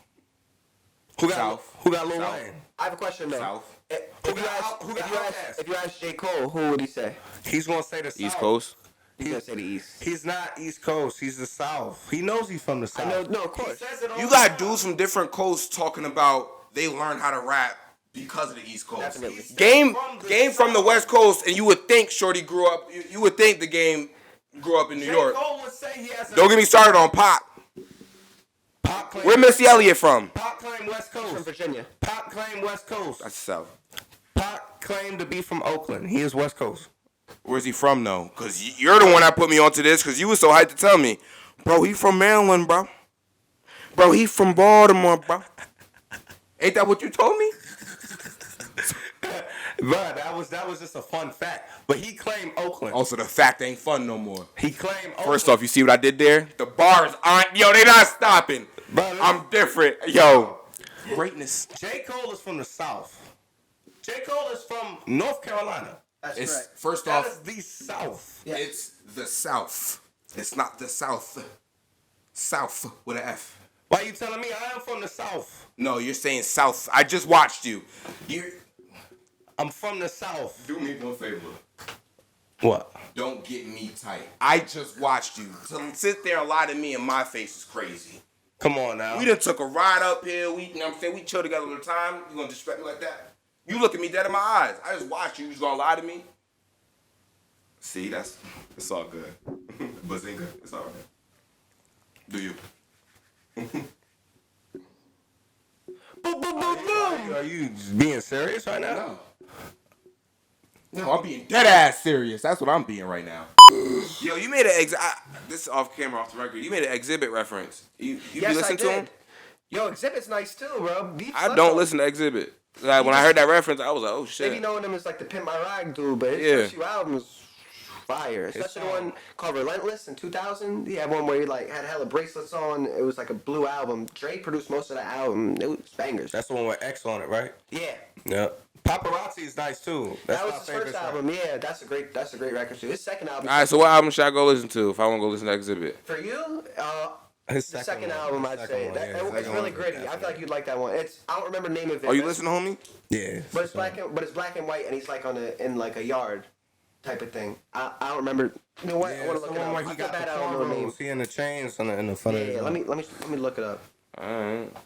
Who got South. Who got Lil South. Wayne? I have a question though. South. If you ask J. Cole, who would he say? He's gonna say the South. East Coast. He's gonna say the East. He's not East Coast. He's the South. He knows he's from the South. I know, no, of course. He says it all You the got time. dudes from different coasts talking about they learned how to rap because of the East Coast. Definitely. Game from the West Coast, and you would think Shorty grew up. You would think the game grew up in New J. York. Cole would say he has a Don't get me started on Pop. claim. Where Missy Elliott from? Pac claim West From Coast. Virginia. Pac claim West Coast. That's South. Pac claimed to be from Oakland. He is West Coast. Where's he from though? Cause you're the one that put me onto this. Cause you was so hyped to tell me, bro. He from Maryland, bro. Bro, he from Baltimore, bro. Ain't that what you told me? But that was just a fun fact. But he claimed Oakland. Also, the fact ain't fun no more. He claimed Oakland. First off, you see what I did there? The bars aren't. Yo, they not stopping. Bro, I'm different. Yo, greatness. J. Cole is from the South. J. Cole is from North Carolina. That's It's correct. first That off, is the South. Yeah. it's the South. It's not the South. South with an F. Why you telling me I am from the South? No, you're saying South. I just watched you. I'm from the South. Do me one favor. What? Don't get me tight. I just watched you. To sit there and lie to me in my face is crazy. Come on now. We done took a ride up here. You know what I'm saying? We chill together all the time. You gonna disrespect me like that? You look at me dead in my eyes. I just watched you. You just gonna lie to me? See, it's all good. Bazinga, it's all right. Do you? Are you being serious right now? No. No, I'm being dead ass serious. That's what I'm being right now. Yo, you made an this is off camera, off the record. You made an Exhibit reference. You be Yes, I listening to did. him? Yo, Exhibit's nice too, bro. Beats I sucks don't on- listen to Exhibit. Like when I heard that reference, I was like, oh shit. Maybe knowing him as like the Pimp My Ride dude, but his Yeah. first few albums fire. Especially the one called Relentless in 2000. He had one where he like had hella bracelets on. It was like a blue album. Dre produced most of the album. It was bangers. That's the one with X on it, right? Yeah. Yep. Paparazzi is nice too. That's That was my his favorite first song. album. Yeah, that's a great record too. His second album. All right, so what album should I go listen to if I want to go listen to Exhibit? For you, His the second one, album, the I'd second say. one, That, yeah, it's second really one, gritty. I feel like you'd like that one. I don't remember the name of it. Are you but- listening, homie? Yeah. But it's black and white, and he's like in like a yard type of thing. I don't remember. You know what? I Yeah, want it's to the look it one up. where I he feel got the bad I don't know the name. cornrows. He in the chains in the front of Yeah, his let me look it up. Alright.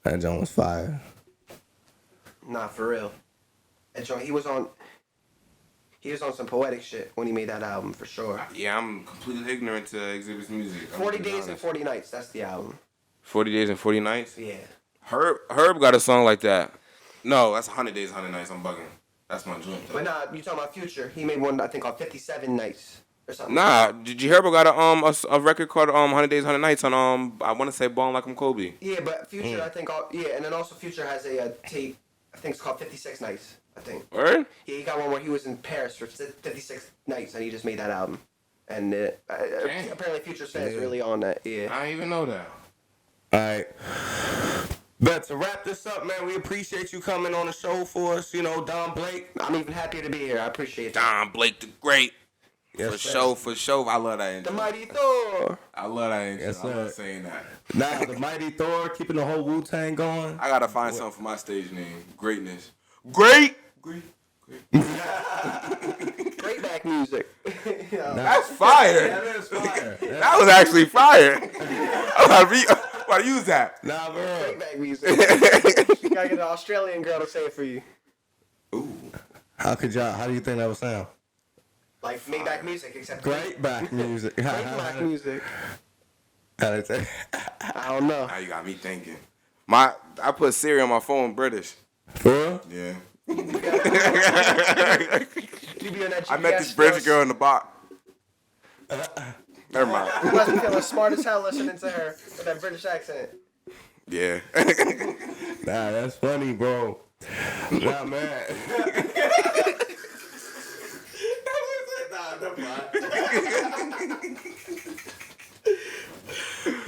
That joint was fire. Nah, for real. And Joe, he was on some poetic shit when he made that album for sure. Yeah, I'm completely ignorant to Exhibit's music. 40 Days and 40 Nights, that's the album. 40 Days and 40 Nights? Yeah. Herb got a song like that. No, that's 100 Days, 100 Nights. I'm bugging. That's my joint. But nah, you talking about Future. He made one I think called 57 Nights or something. Nah, did you hear about got a record called 100 Days, 100 Nights on I want to say Ballin' Like I'm Kobe. Yeah, but Future I think and then also Future has a tape I think it's called 56 Nights, I think. Word? Yeah, he got one where he was in Paris for 56 nights and he just made that album. And apparently Future says really on that. Yeah. I didn't even know that. Alright. But to wrap this up, man, we appreciate you coming on the show for us. You know, Don Blake. I'm even happier to be here. I appreciate it. Don Blake the Great. Yes, For sir. sure. I love that The intro. Mighty Thor. I love that intro. Yes, I love sir. saying that. Nah, the Mighty Thor keeping the whole Wu-Tang going. I gotta find something for my stage name. Greatness. Great. Great back music. Yo. That's fire. That is fire. That was actually fire. I'm about to use that. Nah, bro. Great back music. You gotta get an Australian girl to say it for you. How do you think that would sound? Like Maybach music, except Great back music. Great back music. How'd it say? I don't know. Now you got me thinking. I put Siri on my phone British. For real? Yeah. You be on that I met GPS this British bus. girl in the box. Never mind. You must be feeling smart as hell listening to her with that British accent. Yeah. Nah, that's funny, bro. Nah, man.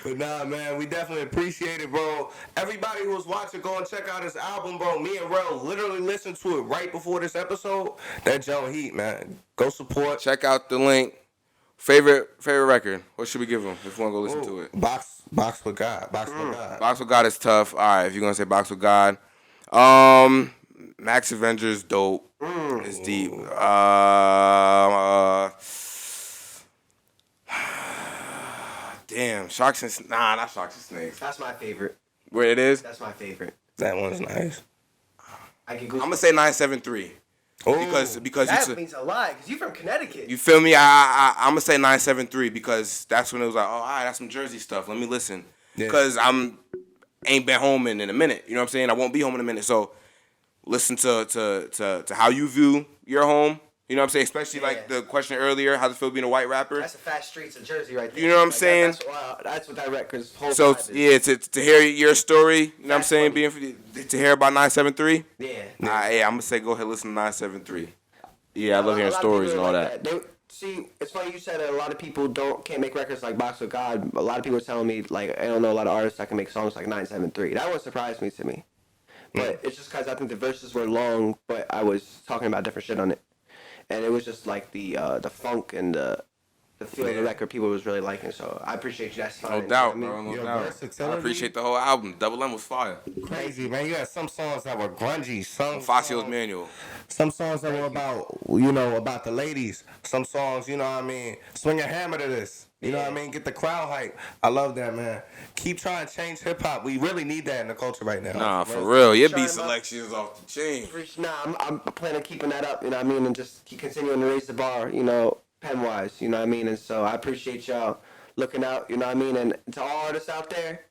But nah, man, we definitely appreciate it, bro. Everybody who was watching, go and check out his album, bro. Me and Rel literally listened to it right before this episode. That Joe Heat, man. Go support. Check out the link. Favorite record. What should we give them if we want to go listen to it? Box with God. Box with God. Box with God is tough. All right, if you're gonna say Box with God, Max Avengers dope. It's deep. Damn, Sharks and not Sharks and Snakes. That's my favorite. Where it is? That's my favorite. That one's nice. I can I'm gonna say 973 because that you, means a lot because you from Connecticut. you feel me? I'm gonna say 973 because that's when it was like, oh, all right, that's some Jersey stuff. Let me listen Yeah. because ain't been home in a minute. You know what I'm saying? I won't be home in a minute. So listen to how you view your home. You know what I'm saying? Especially like the question earlier, how does it feel being a white rapper? That's the fast streets of Jersey right there. You know what I'm saying? That's what that record's whole So vibe is. yeah, to hear your story, you know what I'm That's saying? funny. To hear about 973. Yeah. Yeah, I'm gonna say go ahead listen to 973. Yeah, I love A hearing lot of stories and people all like that. See, it's funny you said that a lot of people can't make records like Box with God. A lot of people are telling me like I don't know a lot of artists that can make songs like 973. That one surprised me to me. But it's just because I think the verses were long, but I was talking about different shit on it, and it was just like the funk and the feel of the record people was really liking. So I appreciate you. That's fine. No doubt, you know what I bro. mean? No Your doubt. I versatility. appreciate the whole album. Double M was fire. Crazy, man. You had some songs that were grungy. Some MAFIOSO'S songs, manual. some songs that were about, about the ladies. Some songs, you know what I mean? Swing a hammer to this. You know what I mean? Get the crowd hype. I love that, man. Keep trying to change hip hop. We really need that in the culture right now. Nah, for real. Your Trying beat my- selection is off the chain. Nah, I'm planning on keeping that up, you know what I mean, and just keep continuing to raise the bar, pen-wise, you know what I mean, and so I appreciate y'all looking out, you know what I mean, and to all artists out there,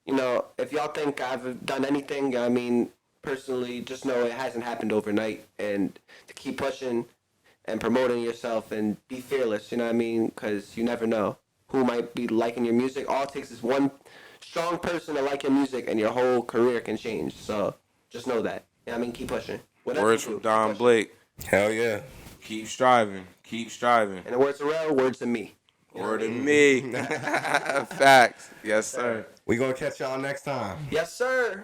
if y'all think I've done anything, you know what I mean, personally, just know it hasn't happened overnight, and to keep pushing and promoting yourself and be fearless, you know what I mean, because you never know who might be liking your music. All it takes is one strong person to like your music, and your whole career can change, so just know that. You know what I mean? Keep pushing. Whatever Words you do, from keep Don pushing. Blake. Hell yeah. Keep striving. Keep striving. And the words of Rel, words of me. Word of me. Facts. Yes, sir. We gonna catch y'all next time. Yes, sir.